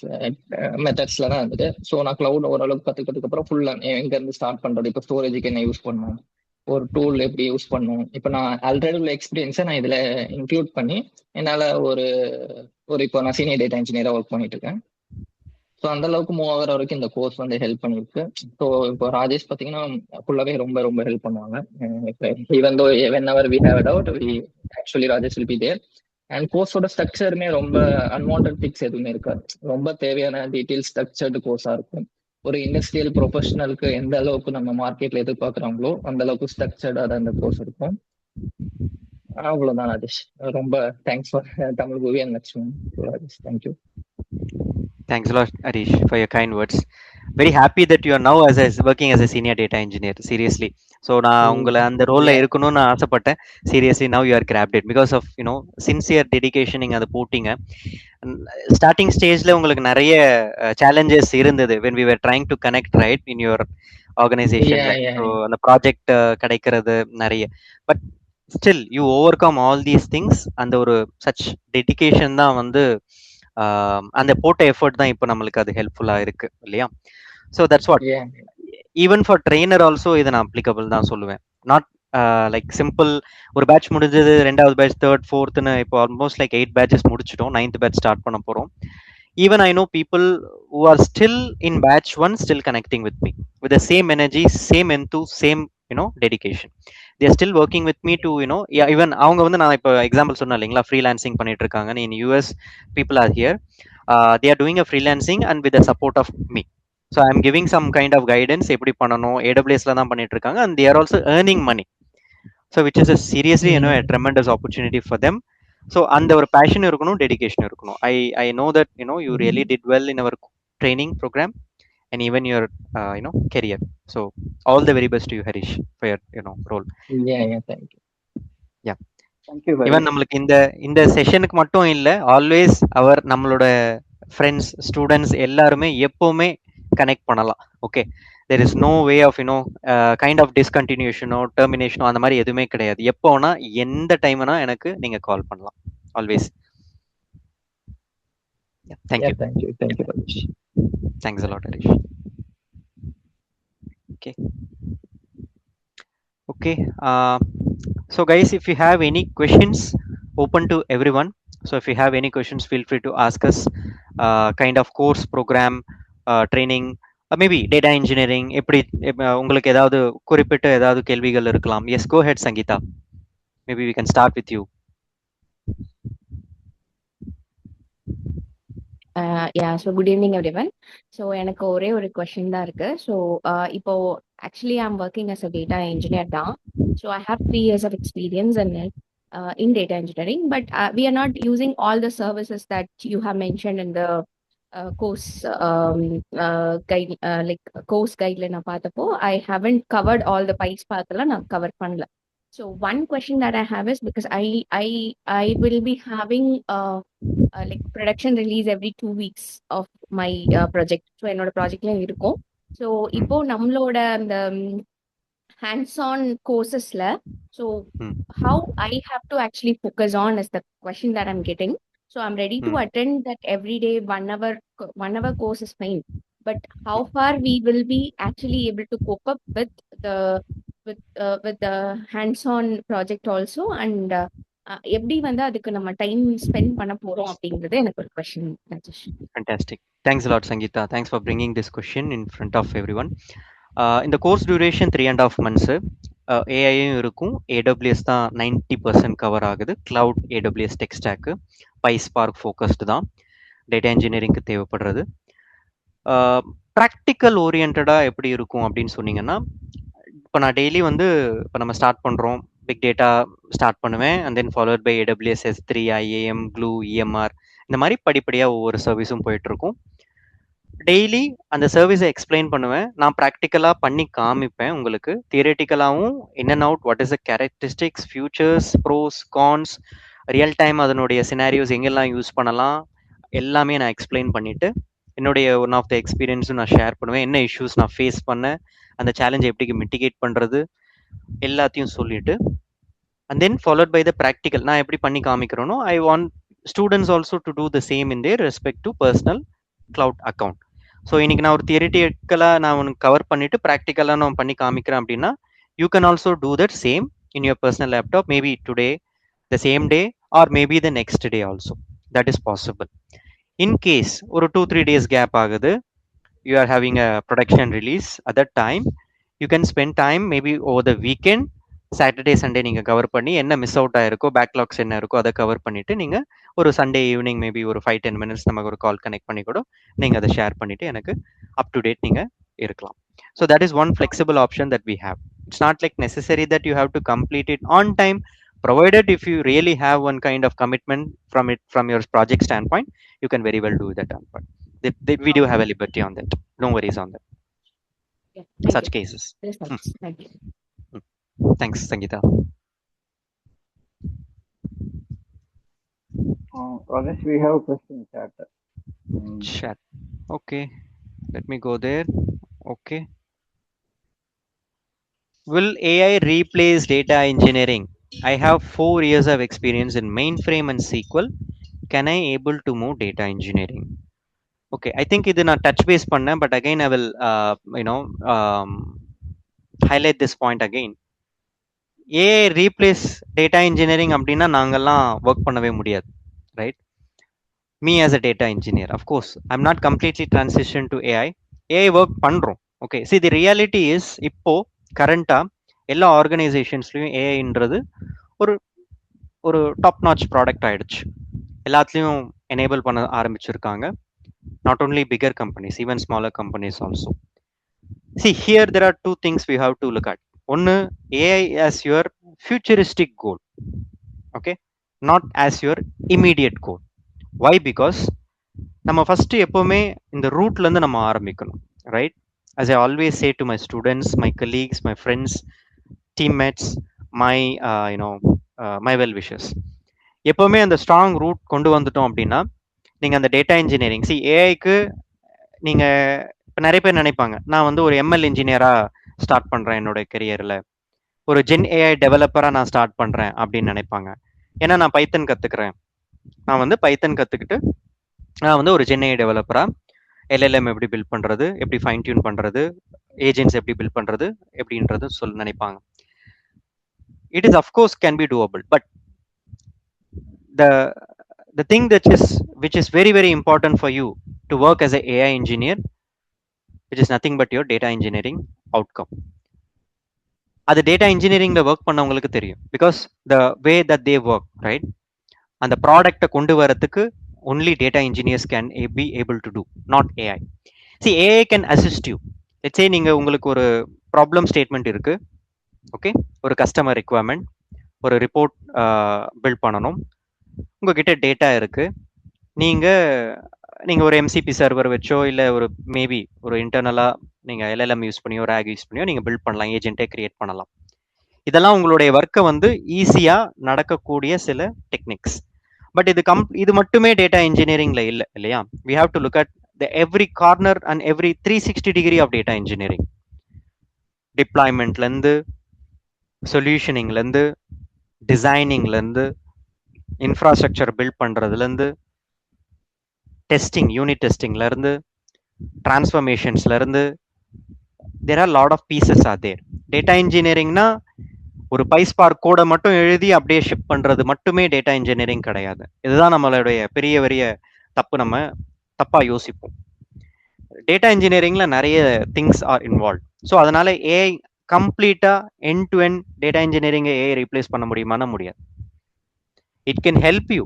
மெத்தட்ஸில் தான் இருந்தது. ஸோ நான் கிளவுட் ஓரளவுக்கு கற்றுக்கிறதுக்கப்புறம் ஃபுல்லாக எங்கேருந்து ஸ்டார்ட் பண்ணுறது, இப்போ ஸ்டோரேஜுக்கு என்ன யூஸ் பண்ணணும், ஒரு டூல் எப்படி யூஸ் பண்ணணும், இப்போ நான் ஆல்ரெடி உள்ள எக்ஸ்பீரியன்ஸை நான் இதில் இன்க்ளூட் பண்ணி என்னால் ஒரு இப்போ நான் சீனியர் டேட்டா இன்ஜினியராக ஒர்க் பண்ணிட்டு இருக்கேன். ஸோ அந்த அளவுக்கு மூவ் ஆகிற வரைக்கும் இந்த கோர்ஸ் வந்து ஹெல்ப் பண்ணிருக்கு. ஸோ இப்போ ராஜேஷ் பார்த்தீங்கன்னா ஃபுல்லாகவே ரொம்ப ஹெல்ப் பண்ணுவாங்க. Even though whenever we have a doubt, actually Rajesh will be there. And கோர்ஸோட ஸ்ட்ரக்சருமே ரொம்ப அன்வான்ட் திங்ஸ் எதுவுமே இருக்காது. ரொம்ப தேவையான டீட்டெயில் ஸ்ட்ரக்சர்டு கோர்ஸாக இருக்கும். ஒரு இண்டஸ்ட்ரியல் ப்ரொஃபஷனலுக்கு எந்த அளவுக்கு நம்ம மார்க்கெட்ல எதிர்பார்க்குறாங்களோ அந்த அளவுக்கு ஸ்ட்ரக்சர்டாக அந்த கோர்ஸ் இருக்கும். அவ்வளோதான் ராஜேஷ். ரொம்ப thanks for Tamil Poovi and Lakshman. Rajesh, thank you. Thanks a lot, Harish, for your kind words. Very happy that you are now working as a senior data engineer. Seriously. So நான் உங்களை அந்த ரோல்ல இருக்கணும்னு ஆசைப்பட்டேன். Seriously, now you are grabbed it because of sincere dedication. நீங்க அதை போட்டீங்க. Starting ஸ்டேஜ்ல உங்களுக்கு நிறைய challenges இருந்தது when we were trying to connect, right, in your organization. So அந்த ப்ராஜெக்ட் கிடைக்கிறது நிறைய. But still you over come all these things. அந்த ஒரு சச் டெடிகேஷன் தான் வந்து அந்த போட்ட எஃபர்ட் தான் இப்போ நம்மளுக்கு அது ஹெல்ப்ஃபுல்லா இருக்கு இல்லையா? So that's what. Even for trainer also இதை நான் அப்ளிகபிள் தான் சொல்லுவேன். நாட் லைக் சிம்பிள் ஒரு பேட்ச் முடிஞ்சது, 2வது பேட்ச், 3rd, 4th இப்போ ஆல்மோஸ்ட் லைக் 8 பேட்சஸ் முடிச்சிட்டோம். 9th பேட்ச் ஸ்டார்ட் பண்ண போறோம். Even I know people who are still in batch 1 still connecting with me with the same energy, same enthusiasm, same dedication. They are still working with me to even அவங்க வந்து நான் இப்போ example சொன்னேன் இல்லைங்களா, freelancing பண்ணிட்டு இருக்காங்க. in US people are here, they are doing a freelancing and with the support of me. So I am giving some kind of guidance, எப்படி பண்ணணும், AWSல தான் பண்ணிட்டு இருக்காங்க, and they are also earning money. So which is a seriously a tremendous opportunity for them. So அந்த ஒரு passion இருக்கணும், dedication இருக்கணும். I know that you really did well in our training program and even your career. So all the very best to you, Harish, for your role. Even நம்மளுக்கு இந்த செஷனுக்கு மட்டும் இல்லை, always அவர் நம்மளோட friends, students எல்லாருமே எப்பவுமே connect பண்ணலாம். Okay, there is no way of kind of discontinuation or termination அந்த மாதிரி எதுவுமே கிடையாது. எப்போனா எந்த டைம்னா எனக்கு நீங்க கால் பண்ணலாம். Always. thank you Harish. Thanks a lot, Harish. okay so guys, if you have any questions, open to everyone. So if you have any questions, feel free to ask us. Kind of course, program, training, maybe data engineering, எப்படி உங்களுக்கு ஏதாவது குறிப்பிட்ட ஏதாவது கேள்விகள் இருக்கலாம். Yes, go ahead Sangeetha. Maybe we can start with you. So good evening everyone. So எனக்கு ஒரே ஒரு கொஸ்டின் தான் இருக்கு. ஸோ இப்போ Actually, I'm working as a data engineer now. So I have 3 years of experience in data engineering, but we are not using all the services that you have mentioned in the course guide, like course guideline. I haven't covered all the PySpark நான் cover பண்ணல. So one question that I have is because I will be having like production release every 2 weeks of my project. So என்னோட ப்ராஜெக்ட்ல இருக்கும். So இப்போ நம்மளோட அந்த hands on courses la. So how I have to actually focus on is the question that I'm getting. So I'm ready to attend that every day 1 hour course is fine, but how far we will be actually able to cope up with the with the hands on project also, and எப்படி வந்து அதுக்கு நம்ம time spend பண்ண போறோம் அப்படிங்கிறது எனக்கு ஒரு question Rajesh. Fantastic. Thanks a lot, Sangeeta. Thanks for bringing this question in front of everyone. In the course duration 3.5 months, ஏஐயும் இருக்கும், ஏடபிள்யூஎஸ் தான் 90% கவர் ஆகுது, cloud AWS tech stock, PySpark focused தான் டேட்டா இன்ஜினியரிங்க்கு தேவைப்படுறது. ப்ராக்டிக்கல் ஓரியன்டாக எப்படி இருக்கும் அப்படின்னு சொன்னீங்கன்னா, இப்போ நான் டெய்லி வந்து இப்போ நம்ம ஸ்டார்ட் பண்ணுறோம், பிக் டேட்டா ஸ்டார்ட் பண்ணுவேன், and then followed by AWS S3 IAM Glue EMR, இந்த மாதிரி படிப்படியாக ஒவ்வொரு சர்வீஸும் போயிட்டுருக்கும். டெய்லி அந்த சர்வீஸை எக்ஸ்பிளைன் பண்ணுவேன், நான் ப்ராக்டிக்கலாக பண்ணி காமிப்பேன் உங்களுக்கு, தியரட்டிக்கலாகவும் in and out what is the characteristics, features, pros, cons, real time அதனுடைய சினாரியோஸ் எங்கெல்லாம் யூஸ் பண்ணலாம் எல்லாமே நான் எக்ஸ்பிளைன் பண்ணிவிட்டு என்னுடைய ஒன் ஆஃப் த எக்ஸ்பீரியன்ஸும் நான் ஷேர் பண்ணுவேன், என்ன இஷ்யூஸ் நான் ஃபேஸ் பண்ணேன், அந்த சேலஞ்சை எப்படி மிட்டிகேட் பண்ணுறது எல்லாத்தையும் சொல்லிட்டு, and then followed by the practical நான் எப்படி பண்ணி காமிக்கிறேனோ, I want students also to do the same in their respect to personal cloud account. So இன்னைக்கு நான் ஒரு தியரிட்டிக்கலாக நான் உனக்கு கவர் பண்ணிட்டு ப்ராக்டிக்கலாக நான் பண்ணி காமிக்கிறேன் அப்படின்னா, you can also do that same in your personal laptop, maybe today the same day or maybe the next day also, that is possible. In case ஒரு 2-3 days கேப் ஆகுது, you are having a production release at that time, you can spend time maybe over the weekend, Saturday Sunday நீங்கள் cover பண்ணி என்ன miss out ஆயிருக்கோ, backlogs என்ன இருக்கோ அதை cover பண்ணிட்டு நீங்கள் ஒரு சண்டே ஈவினிங் மேபி ஒரு 5-10 minutes நமக்கு ஒரு கால் கனெக்ட் பண்ணி கூட நீங்கள் அதை ஷேர் பண்ணிட்டு எனக்கு அப் டு டேட் நீங்கள் இருக்கலாம். So that is one flexible option that we have. It's not like necessary that you have to complete it on time, provided if you really have one kind of commitment from your project standpoint, you can very well do that. We do have a liberty on that, no worries on that. Yeah, such cases. Yes, thank you. Thanks, Sangeeta. Rajesh, we have a question in chat. Chat. Okay, let me go there. Okay. Will AI replace data engineering? I have 4 years of experience in mainframe and SQL. Can I able to move data engineering? Okay, I think இது நான் touch base பண்ணேன், but again I will highlight this point again. AI replace data engineering அப்படின்னா நாங்கெல்லாம் work பண்ணவே முடியாது, right? Me as a data engineer, of course, I'm not completely transitioned to AI work பண்றோம். Okay, see the reality is இப்போ கரண்டா எல்லா ஆர்கனைசேஷன்ஸ்லயும் ஏஐன்றது ஒரு top notch product ஆயிடுச்சு, எல்லாத்துலயும் எனேபிள் பண்ண ஆரம்பிச்சிருக்காங்க. Not only bigger companies, even smaller companies also. See, here there are two things we have to look at. One, AI as your futuristic goal, okay, not as your immediate goal. Why? Because நம்ம first எப்பவுமே இந்த ரூட்ல இருந்து நம்ம ஆரம்பிக்கணும், right? As I always say to my students, my colleagues, my friends, teammates, my my well wishers, எப்பவுமே அந்த strong root கொண்டு வந்துட்டோம் அப்படின்னா நீங்கள் அந்த டேட்டா இன்ஜினியரிங், சி ஏஐக்கு நீங்கள் இப்போ நிறைய பேர் நினைப்பாங்க, நான் வந்து ஒரு எம்எல் இன்ஜினியராக ஸ்டார்ட் பண்ணுறேன் என்னோட கெரியரில், ஒரு ஜென் ஏஐ டெவலப்பராக நான் ஸ்டார்ட் பண்ணுறேன் அப்படின்னு நினைப்பாங்க. ஏன்னா நான் பைத்தன் கற்றுக்குறேன், நான் வந்து பைத்தன் கற்றுக்கிட்டு நான் வந்து ஒரு ஜென் ஏஐ டெவலப்பராக எல்எல்எம் எப்படி பில்ட் பண்ணுறது, எப்படி ஃபைன் டியூன் பண்ணுறது, ஏஜென்ட்ஸ் எப்படி பில்ட் பண்ணுறது எப்படின்றது நினைப்பாங்க. It is of course can be doable, but the thing which is very very important for you to work as an AI engineer, which is nothing but your data engineering outcome. அது data இன்ஜினியரிங்ல work பண்ணவங்களுக்கு தெரியும், because the way that they work, right? அந்த ப்ராடக்டை கொண்டு வரதுக்கு only data engineers can be able to do, not AI. See, AI can assist you. Let's say நீங்க உங்களுக்கு ஒரு ப்ராப்ளம் ஸ்டேட்மெண்ட் இருக்கு. ஓகே, ஒரு கஸ்டமர் ரெக்குவயர்மெண்ட், ஒரு ரிப்போர்ட் பில்ட் பண்ணணும், உங்ககிட்ட டேட்டா இருக்கு, நீங்க ஒரு எம்சிபி சர்வர் வச்சோ இல்லை ஒரு மேபி ஒரு இன்டர்னலா நீங்க எல்எல்எம் யூஸ் பண்ணியோ ரேக் யூஸ் பண்ணியோ நீங்க பில்ட் பண்ணலாம், ஏஜென்ட்டே கிரியேட் பண்ணலாம். இதெல்லாம் உங்களுடைய ஒர்க்கை வந்து ஈஸியா நடக்கக்கூடிய சில டெக்னிக்ஸ். பட் இது மட்டுமே டேட்டா இன்ஜினியரிங்ல இல்லை இல்லையா? We have to look at the every corner and every 360 degree of data engineering. டிப்ளாய்மெண்ட்லேருந்து, சொல்யூஷனிங்லேருந்து, டிசைனிங்லேருந்து, இன்ஃப்ராஸ்ட்ரக்சர் பில்ட் பண்ணுறதுலேருந்து, டெஸ்டிங், யூனிட் டெஸ்டிங்லேருந்து, டிரான்ஸ்ஃபர்மேஷன்ஸ்லேருந்து, there are lot of pieces are there. Data இன்ஜினியரிங்னா ஒரு பைஸ்பார்க் கோடை மட்டும் எழுதி அப்படியே ஷிப் பண்ணுறது மட்டுமே டேட்டா இன்ஜினியரிங் கிடையாது. இதுதான் நம்மளுடைய பெரிய பெரிய தப்பு, நம்ம தப்பாக யோசிப்போம். டேட்டா இன்ஜினியரிங்ல நிறைய திங்ஸ் ஆர் இன்வால்வ். ஸோ அதனால ஏஐ கம்ப்ளீட்டா எண்ட் டு எண்ட் டேட்டா இன்ஜினியரிங்கை ஏஐ ரீப்ளேஸ் பண்ண முடியுமானா முடியாது. It can help you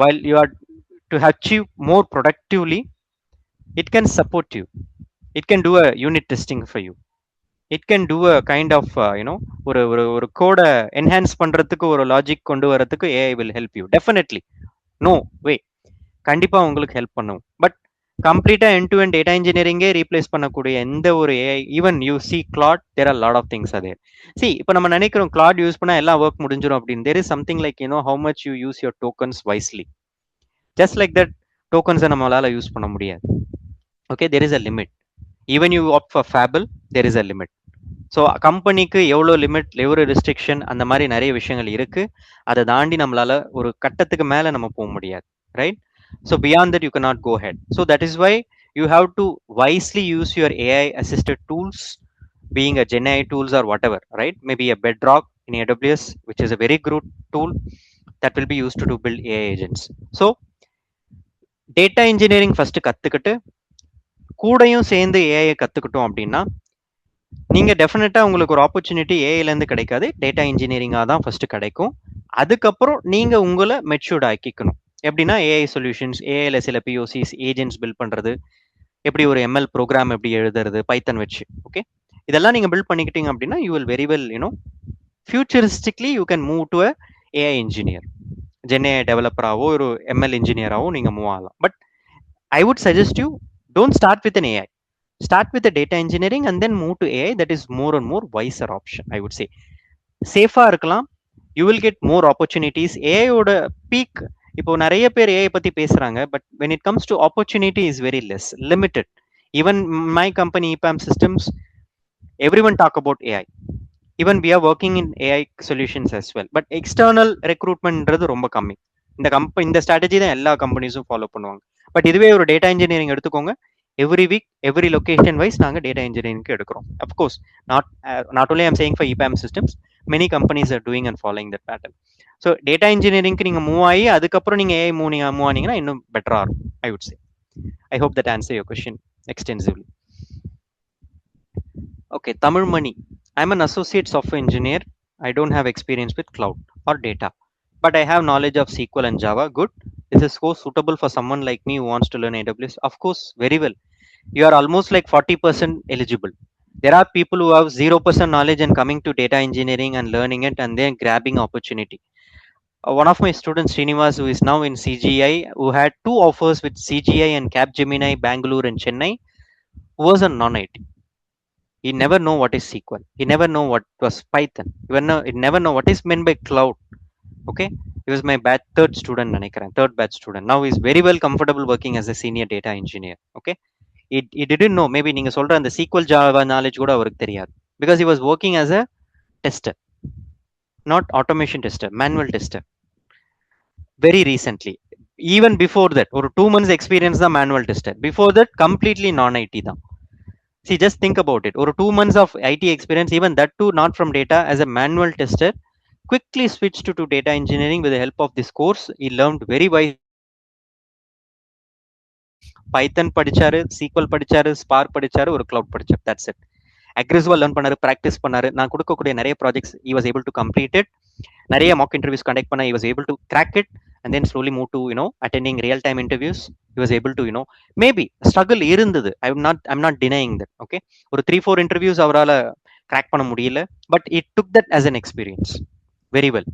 while you are to achieve more productively. It can support you, it can do a unit testing for you, it can do a kind of ஒரு கோடை enhance பண்றதுக்கு, ஒரு logic கொண்டு வரதுக்கு AI will help you definitely. No way, கண்டிப்பா உங்களுக்கு help பண்ணும். But கம்ப்ளீட்டா எண்ட் டு எண்ட் டேட்டா இன்ஜினியரிங்கே ரீப்ளேஸ் பண்ணக்கூடிய எந்த ஒரு AI, even you see Claude, there are lot of things அதே. சி இப்போ நம்ம நினைக்கிறோம் கிளாட் யூஸ் பண்ணா எல்லா ஒர்க் முடிஞ்சிடும் அப்படின்னு. There is something like how much you use your tokens wisely. Just like that, tokens நம்மளால யூஸ் பண்ண முடியாது. Okay, there is a limit. Even you opt for Fable, there is a limit. So கம்பெனிக்கு எவ்வளோ limit, எவ்வளோ restriction, அந்த மாதிரி நிறைய விஷயங்கள் இருக்கு. அதை தாண்டி நம்மளால ஒரு கட்டத்துக்கு மேலே நம்ம போக முடியாது, right? So beyond that you cannot go ahead. So that is why you have to wisely use your AI assisted tools, being a GenAI tools or whatever, right? Maybe a Bedrock in AWS, which is a very good tool that will be used to build AI agents. So data engineering first கத்துக்கிட்டு கூடையும் சேர்ந்து AI கத்துக்கிட்டோம் அப்படின்னா நீங்க டெஃபினட்டா உங்களுக்கு ஒரு opportunity ஏஐல இருந்து கிடைக்காது, டேட்டா இன்ஜினியரிங்கா தான் ஃபர்ஸ்ட் கிடைக்கும். அதுக்கப்புறம் நீங்க உங்களை மெச்சூர்ட் ஆக்கிக்கணும். எப்படின்னா ஏஐ சொல்யூஷன்ஸ், ஏஐல சில பிஓசிஸ், ஏஜென்ட்ஸ் பில்ட் பண்றது, எப்படி ஒரு எம்எல் ப்ரோக்ராம் எப்படி எழுதுறது பைத்தன் வச்சு. ஓகே, இதெல்லாம் நீங்க பில்ட் பண்ணிக்கிட்டீங்க அப்படின்னா you will very well futuristically you can move to AI engineer, GenAI டெவலப்பராகவோ ஒரு எம்எல் இன்ஜினியராகவோ நீங்க மூவ் ஆகலாம். But I would suggest you don't start with an AI. Start with the data engineering and then move to AI. That is more and more wiser option, I would say. Safer இருக்கலாம், you will get more opportunities. AI ஓட peak, இப்போ நிறைய பேர் AI பத்தி பேசுறாங்க, but when it comes to opportunity is very less, limited. Even my company EPAM Systems, everyone talk about AI. Even we are working in AI solutions as well. But external recruitmentன்றது ரொம்ப கம்மி. இந்த strategy தான் எல்லா கம்பெனிஸும் follow பண்ணுவாங்க. But இதுவே ஒரு data engineering எடுத்துக்கோங்க, every week, every location wise நாங்க data engineering எடுக்கிறோம். Of course, not only I'm saying for EPAM systems, many companies are doing and following that pattern. So data engineering நீங்க move ஆகி அதுக்கப்புறம் நீங்க AI move ஆனீங்கன்னா இன்னும் பெட்டரா இருக்கும், I would say. I hope that answer your question extensively. Okay, Tamil Mani. I'm an associate software engineer. I don't have experience with cloud or data, but I have knowledge of SQL and Java. Good. Is this course suitable for someone like me who wants to learn AWS? Of course, very well. You are almost like 40% eligible. There are people who have 0% knowledge and coming to data engineering and learning it and then grabbing opportunity. One of my students, Srinivas, who is now in CGI, who had 2 offers with CGI and Capgemini, Bangalore and Chennai, who was a non-IT. He never know what is SQL. He never know what was Python. He never know what is meant by cloud. Okay, he was my third batch student. Now he's very well comfortable working as a senior data engineer. Okay, he didn't know, maybe நீங்க சொல்ற அந்த SQL Java knowledge கூட அவருக்கு தெரியாது, because he was working as a tester, not automation tester, manual tester. Very recently, even before that, ஒரு 2 months experience தான் manual tester. Before that, completely non-IT தான். See, just think about it. ஒரு 2 months of IT experience, even that too not from data, as a manual tester, quickly switched to data engineering with the help of this course. He learned very well. Python படிச்சாரு, SQL படிச்சாரு, Spark படிச்சாரு, ஒரு cloud படிச்சாரு. That's it. அக்ரெசிவா learn பண்ணாரு, practice பண்ணாரு. நான் கொடுக்கக்கூடிய நிறைய projects he was able to complete it. நிறைய மாக் இன்டர்வியூஸ் கண்டக்ட் பண்ண he was able to crack it and then slowly move to attending real time interviews. He was able to maybe struggle இருந்தது. I'm not denying that. Okay, ஒரு 3-4 interviews அவரால crack பண்ண முடியல, but he took that as an experience very well.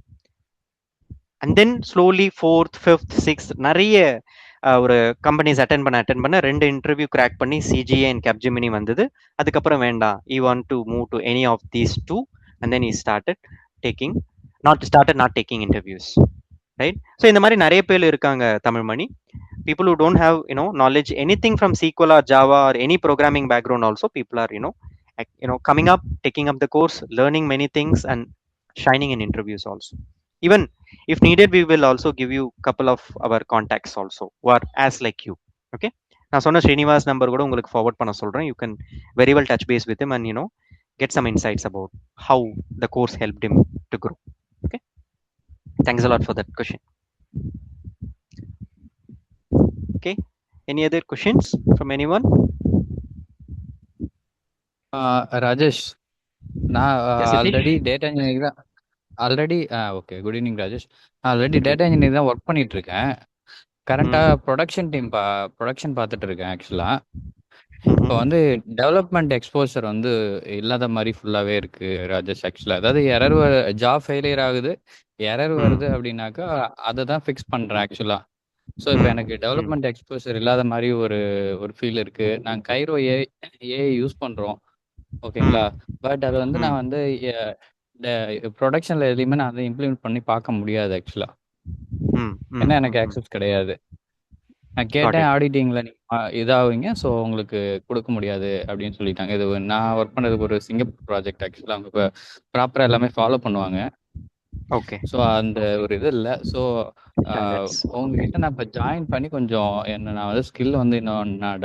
And then slowly 4th 5th 6th நிறைய ஒரு companies attend பண்ண 2 interview crack பண்ணி CGI and Capgemini வந்தது. அதுக்கப்புறம் வேண்டாம், I want to move to any of these two and then I not taking interviews, right? So இந்த மாதிரி நிறைய பேர் இருக்காங்க Tamilmani. people who don't have knowledge anything from SQL or Java or any programming background also, people are coming up, taking up the course, learning many things and shining in interviews also. Even if needed, we will also give you couple of our contacts also who are as like you. Okay, நான் சொன்ன Srinivas number கூட உங்களுக்கு forward பண்ண சொல்றேன். You can very well touch base with him and get some insights about how the course helped him to grow. Okay, thanks a lot for that question. Okay, any other questions from anyone? Rajesh, நான் Yes, Satish. Already okay, good evening Rajesh. Already data engineer தான் work பண்ணிட்டு இருக்கேன். கரண்டாக production பார்த்துட்டு இருக்கேன். ஆக்சுவலாக இப்போ வந்து development exposure வந்து இல்லாத மாதிரி ஃபுல்லாகவே இருக்கு ராஜேஷ். ஆக்சுவலாக அதாவது எரர் ஜாப் ஃபெயிலியர் ஆகுது, எரர் வருது அப்படின்னாக்கா அதை தான் ஃபிக்ஸ் பண்ணுறேன் ஆக்சுவலாக. ஸோ இப்போ எனக்கு டெவலப்மெண்ட் எக்ஸ்போசர் இல்லாத மாதிரி ஒரு ஃபீல் இருக்கு. நாங்கள் கைரோ ஏஐ யூஸ் பண்ணுறோம், ஓகேங்களா? பட் அது வந்து நான் வந்து ப்ரொடக்ஷன்ல எதுலையுமே நான் அதை இம்ப்ளிமெண்ட் பண்ணி பார்க்க முடியாது ஆக்சுவலா. ஏன்னா எனக்கு ஆக்சஸ் கிடையாது. நான் கேட்டேன், ஆடிட்டிங்ல நீங்க இதாவீங்க, ஸோ உங்களுக்கு கொடுக்க முடியாது அப்படின்னு சொல்லிட்டாங்க. இது நான் ஒர்க் பண்ணதுக்கு ஒரு சிங்கப்பூர் ப்ராஜெக்ட். ஆக்சுவலா அவங்க ப்ராப்பரா எல்லாமே ஃபாலோ பண்ணுவாங்க. ஓகே, ஸோ அந்த ஒரு இது இல்லை. ஸோ உங்ககிட்ட நான் இப்போ ஜாயின் பண்ணி கொஞ்சம் நான் வந்து ஸ்கில் வந்து இன்னும் நான்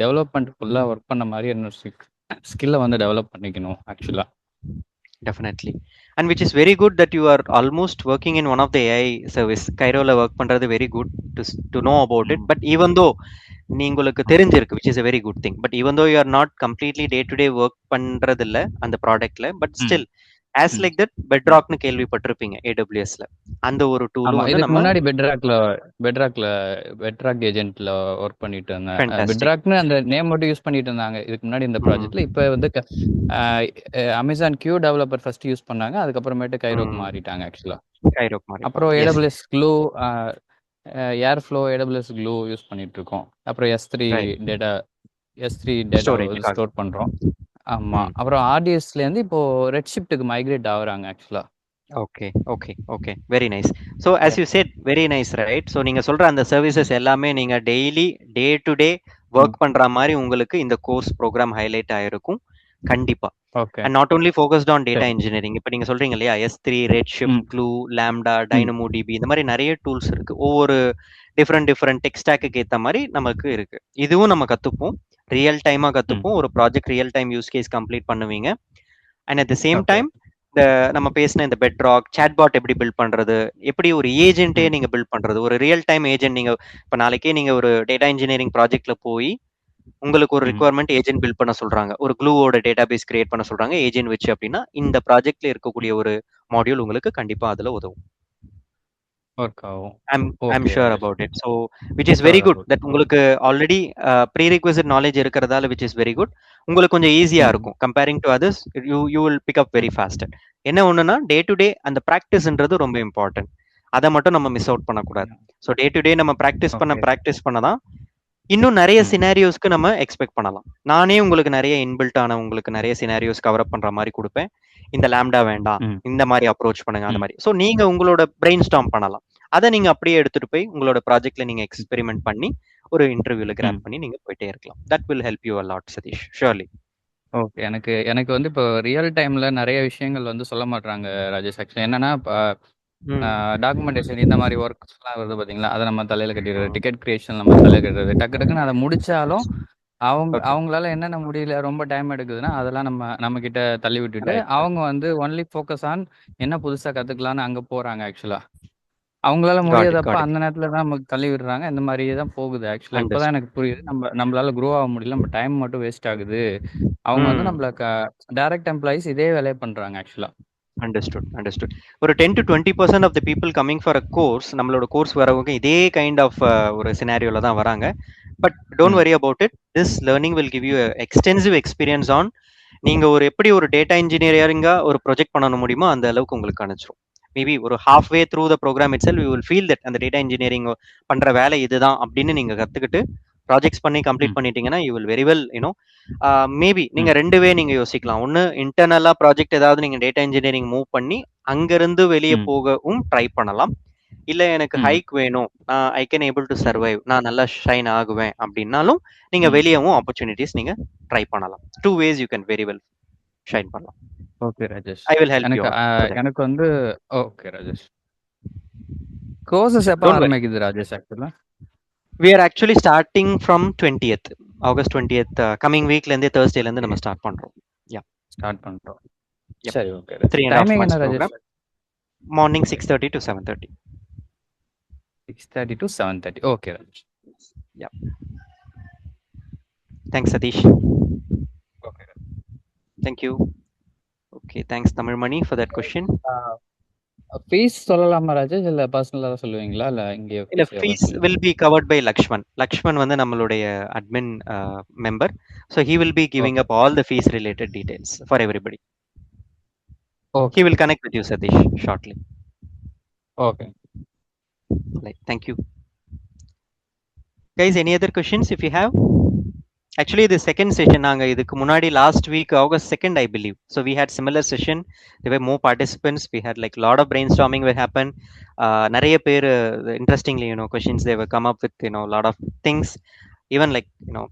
டெவலப்மெண்ட் ஃபுல்லாக ஒர்க் பண்ண மாதிரி என்னோட ஸ்கில்லை வந்து டெவலப் பண்ணிக்கணும் ஆக்சுவலா. definitely, and which is very good that you are almost working in one of the AI service. Kairola work பண்றது very good to know about it. But even though உங்களுக்கு தெரிஞ்சிருக்கு, which is a very good thing, but even though you are not completely day to day work பண்றது இல்ல அந்த ப்ராடக்ட்ல, but still as like that பெட்ராக்னு கேள்விப்பட்டிருப்பீங்க ஏடபிள்யூஎஸ்ல. அந்த ஒரு tool வந்து நம்ம முன்னாடி பெட்ராக் ஏஜென்ட்ல ஒர்க் பண்ணிட்டு இருந்தேன். பெட்ராக்னு அந்த நேம் மட்டும் யூஸ் பண்ணிட்டு இருந்தாங்க இதுக்கு முன்னாடி இந்த ப்ராஜெக்ட்ல. இப்போ வந்து Amazon Q developer first use பண்ணாங்க, அதுக்கப்புறமேட்டு கைரோக்கு மாறிட்டாங்க ஆக்சுவலா. அப்புறம் AWS Glue, Airflow, AWS Glue use பண்ணிட்டு இருக்கோம். அப்புறம் S3 டேட்டா ஸ்டோர் பண்றோம். ஆமா, அப்புறம் ஆர்டிஎஸ்ல இருந்து இப்போ ரெட் ஷிஃப்ட்டுக்கு மைக்ரேட் ஆகுறாங்க ஆக்சுவலா. Okay, very nice. So as you said, very nice, right? So நீங்க சொல்ற அந்த சர்வீசஸ் எல்லாமே நீங்க daily day to day work பண்ற மாதிரி உங்களுக்கு இந்த கோர்ஸ் ப்ரோக்ராம் ஹைலைட் ஆயிருக்கும் கண்டிப்பா. And not only focused on data engineering. இப்போ நீங்க சொல்றீங்க இல்லையா, S3, Redshift, Glue, Lambda, DynamoDB, இந்த மாதிரி நிறைய டூல்ஸ் இருக்கு. ஒவ்வொரு டிஃப்ரெண்ட் டெக் ஸ்டாக்கு ஏற்ற மாதிரி நமக்கு இருக்கு. இதுவும் நம்ம கத்துப்போம், ரியல் டைமா கத்துப்போம். ஒரு project real time use case complete பண்ணுவீங்க. And at the same time நம்ம பேசின இந்த பெட்ராக் சாட்பாட் எப்படி பில்ட் பண்றது, எப்படி ஒரு ஏஜென்ட்டே நீங்க பில்ட் பண்றது, ஒரு ரியல் டைம் ஏஜென்ட். நீங்க இப்ப நாளைக்கே நீங்க ஒரு டேட்டா இன்ஜினியரிங் ப்ராஜெக்ட்ல போய் உங்களுக்கு ஒரு ரிக்வயர்மெண்ட் ஏஜென்ட் பில்ட் பண்ண சொல்றாங்க, ஒரு க்ளூவோட டேட்டா பேஸ் கிரியேட் பண்ண சொல்றாங்க ஏஜென்ட் வச்சு அப்படின்னா, இந்த ப்ராஜெக்ட்ல இருக்கக்கூடிய ஒரு மாடியூல் உங்களுக்கு கண்டிப்பா அதுல உதவும். I'm sure about it. So which is very good that உங்களுக்கு ஆல்ரெடி prerequisite knowledge இருக்கிறதால, which is very good. உங்களுக்கு கொஞ்சம் ஈஸியா இருக்கும் comparing to others. you will pick up very faster. என்ன ஒண்ணுனா டே டு டே அந்த ப்ராக்டிஸ்ன்றது ரொம்ப இம்பார்ட்டன்ட். அதை மட்டும் நம்ம மிஸ் அவுட் பண்ணக்கூடாது. ஸோ டே டு டே நம்ம ப்ராக்டிஸ் பண்ணதான் இன்னும் நிறைய சினாரியோஸ்க்கு நம்ம எக்ஸ்பெக்ட் பண்ணலாம். நானே உங்களுக்கு நிறைய இன்பில்ட் ஆன உங்களுக்கு நிறைய சினாரியோஸ் கவர் அப் பண்ற மாதிரி கொடுப்பேன். இந்த லாம்டா வேண்டாம், இந்த மாதிரி அப்ரோச் பண்ணுங்க, அந்த மாதிரி. ஸோ நீங்க உங்களோட பிரெயின் ஸ்டார்ம் பண்ணலாம். அதை நீங்க அப்படியே எடுத்துட்டு போய் உங்களோட ப்ராஜெக்ட்ல நீங்க எக்ஸ்பெரிமெண்ட் பண்ணி ஒரு இன்டர்வியூல கிராப் பண்ணி நீங்க போயிட்டே இருக்கலாம். That will help you a lot, Satish, surely. Okay, எனக்கு வந்து இப்போ ரியல் டைம்ல நிறைய விஷயங்கள் வந்து சொல்ல மாட்டாங்க ராஜேஷ். ஆக்சுவலி என்னன்னா, டாக்குமெண்டேஷன் இந்த மாதிரி ஒர்க்ஸ் எல்லாம் வருது பாத்தீங்களா, அதை நம்ம தலையில கட்டிடுறது, டிக்கெட் கிரியேஷன் நம்ம தலையில கட்டுறது, டக்குன்னு அதை முடிச்சாலும் அவங்களால என்னென்ன முடியல, ரொம்ப டைம் எடுக்குதுன்னா அதெல்லாம் நம்ம கிட்ட தள்ளி விட்டுட்டு அவங்க வந்து ஒன்லி ஃபோக்கஸ் ஆன் என்ன புதுசா கத்துக்கலாம்னு அங்க போறாங்க. ஆக்சுவலா அவங்களால முடியாதப்ப அந்த நேரத்துல தான் நமக்கு தள்ளி விடுறாங்க. இந்த மாதிரியே தான் போகுது. ஆக்சுவலா இப்பதான் எனக்கு புரியுது, நம்மளால க்ரோ ஆக முடியல, நம்ம டைம் மட்டும் வேஸ்ட் ஆகுது. அவங்க வந்து நம்மள டைரக்ட் எம்ப்ளாயிஸ் இதே வேலையை பண்றாங்க ஆக்சுவலா. அண்டர்ஸ்டுட். ஒரு 10 to 20% of the people coming for a course, நம்மளோட கோர்ஸ் வரவங்க இதே கைண்ட் ஆஃப் ஒரு சினாரியோல தான் வராங்க. But don't worry about it. This learning will give you extensive experience on நீங்க ஒரு எப்படி ஒரு டேட்டா இன்ஜினியரிங்கா ஒரு ப்ரொஜெக்ட் பண்ண முடியுமோ அந்த அளவுக்கு உங்களுக்கு அனுப்பிச்சிரும். மேபி ஒரு half way through the program itself you will feel that அந்த டேட்டா இன்ஜினியரிங் பண்ற வேலை இதுதான் அப்படின்னு நீங்க கத்துக்கிட்டு ப்ராஜெக்ட்ஸ் பண்ணி கம்ப்ளீட் பண்ணிட்டீங்கன்னா you will very well you know maybe நீங்க ரெண்டு வே நீங்க யோசிக்கலாம். ஒன்னு இன்டர்னலா ப்ராஜெக்ட் ஏதாவது நீங்க டேட்டா இன்ஜினியரிங் மூவ் பண்ணி அங்கிருந்து வெளியே போகவும் ட்ரை பண்ணலாம். இல்ல எனக்கு ஹைக் வேணும், நான் I can able to survive, நான் நல்லா ஷைன் ஆகுவேன் அப்படின்னாலும் நீங்க வெளியவும் ஆப்பர்ச்சுனிட்டிஸ் நீங்க ட்ரை பண்ணலாம். 2 ways you can very well shine பண்ணலாம். Okay Rajesh. I will help you out. எனக்கு வந்து ஓகே ராஜேஷ். கோர்சஸ் எப்போ ஆரம்பிக்குது ராஜேஷ்? ஆக்சுவலா we are actually starting from 20th August 20th coming weekல இருந்து Thursdayல இருந்து நம்ம ஸ்டார்ட் பண்றோம். ஸ்டார்ட் பண்றோம். Yep. சரி ஓகே. 3.5 டைமிங் months என்ன program. Rajesh? Morning 6:30 to 7:30. 6:30 to 7:30. Okay Rajesh. Yeah. Thanks Satish. Okay. Thank you. Okay, thanks Tamilmani for that question. Fees சொல்லலாமா ராஜேஷ், இல்ல பர்சனலா சொல்லுவீங்களா? இல்ல fees will be covered by Lakshman வந்து நம்மளுடைய admin member, so he will be giving up all the fees related details for everybody. Okay. He will connect with you Satish shortly. Okay. Like, thank you guys. Any other questions if you have? Actually the second session நாங்க இதுக்கு முன்னாடி last week August 2nd I believe, so we had similar session. There were more participants. We had like lot of brainstorming will happen. நிறைய பேர் interestingly questions they were come up with lot of things. Even like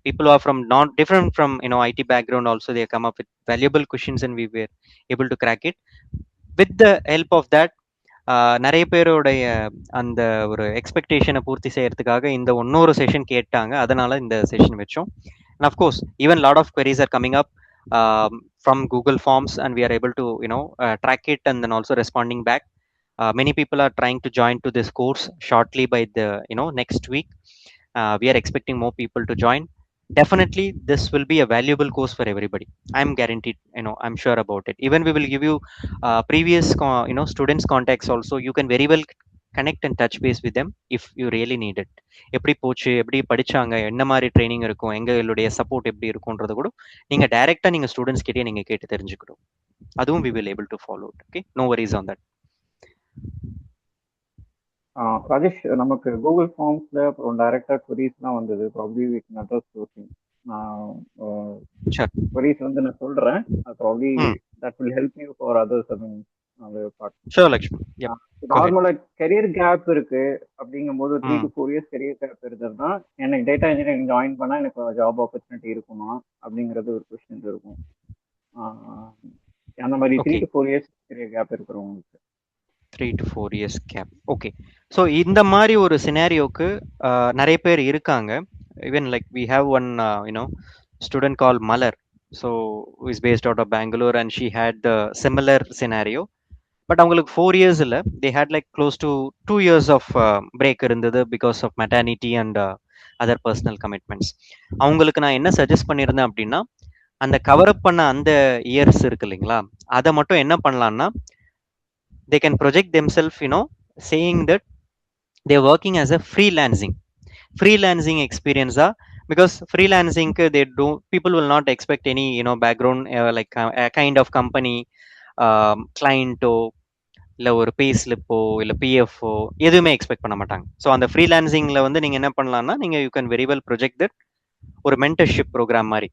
people who are from not different from IT background also, they come up with valuable questions and we were able to crack it. With the help of that நிறைய பேருடைய அந்த ஒரு எக்ஸ்பெக்டேஷனை பூர்த்தி செய்யறதுக்காக இந்த இன்னொரு session கேட்டாங்க, அதனால இந்த செஷன் வச்சோம். And of course even lot of queries are coming up from Google Forms and we are able to track it and then also responding back. Many people are trying to join to this course shortly by the next week. We are expecting more people to join. Definitely this will be a valuable course for everybody. I'm guaranteed, I'm sure about it. Even we will give you previous students contacts also. You can very well connect and touch base with them if you really need it. எப்படி போச்சு, எப்படி படிச்சாங்க, என்ன மாதிரி training இருக்கும், எங்களுடைய support எப்படி இருக்கும்ன்றது கூட நீங்க டைரக்டா நீங்க ஸ்டூடெண்ட்ஸ் கிட்டே நீங்க கேட்டு தெரிஞ்சுக்கணும். அதுவும் we will able to follow it. Okay, no worries on that. Rajesh, நமக்கு கூகுள் ஃபார்ம்ஸ்ல அப்புறம் டைரக்டா queries-லாம் வந்தது. probably we can address those things. queries வந்து நான் சொல்றேன். probably that will help you for others. I mean Sure Lakshman. Yeah, நார்மலா career gap இருக்கு அப்படிங்கும்போது 3 to 4 years கரியர் கேப் இருந்ததுன்னா எனக்கு டேட்டா இன்ஜினியரிங் ஜாயின் பண்ணா எனக்கு ஜாப் ஆப்பர்ச்சுனிட்டி இருக்குமா அப்படிங்கிறது ஒரு கொஸ்டின் இருக்கும். அந்த மாதிரி 3 to 4 years கரியர் கேப் இருக்கிறவங்களுக்கு 3 to 4 years gap. Okay, so இந்த மாதிரி ஒரு சினாரியோக்கு நிறைய பேர் இருக்காங்க. Even like we have one student called Malar, so who is based out of Bangalore, and she had the similar scenario. But அவங்களுக்கு 4 years இல்லை, they had like close to 2 years of break இருந்தது because of maternity and other personal commitments. அவங்களுக்கு நான் என்ன suggest பண்ணியிருந்தேன் அப்படின்னா, அந்த cover up பண்ண அந்த இயர்ஸ் இருக்கு இல்லைங்களா, அதை மட்டும் என்ன பண்ணலாம்னா they can project themselves saying that they're working as a freelancing experience. Because freelancing they do, people will not expect any background like a kind of company client இல்லை ஒரு பே ஸ்லிப்போ இல்லை பிஎஃப்ஓ எதுவுமே எக்ஸ்பெக்ட் பண்ண மாட்டாங்க. ஸோ அந்த ஃப்ரீலான்சிங்கில் வந்து நீங்கள் என்ன பண்ணலாம்னா, நீங்கள் you can very well project that ஒரு மென்டர்ஷிப் ப்ரோக்ராம் மாதிரி.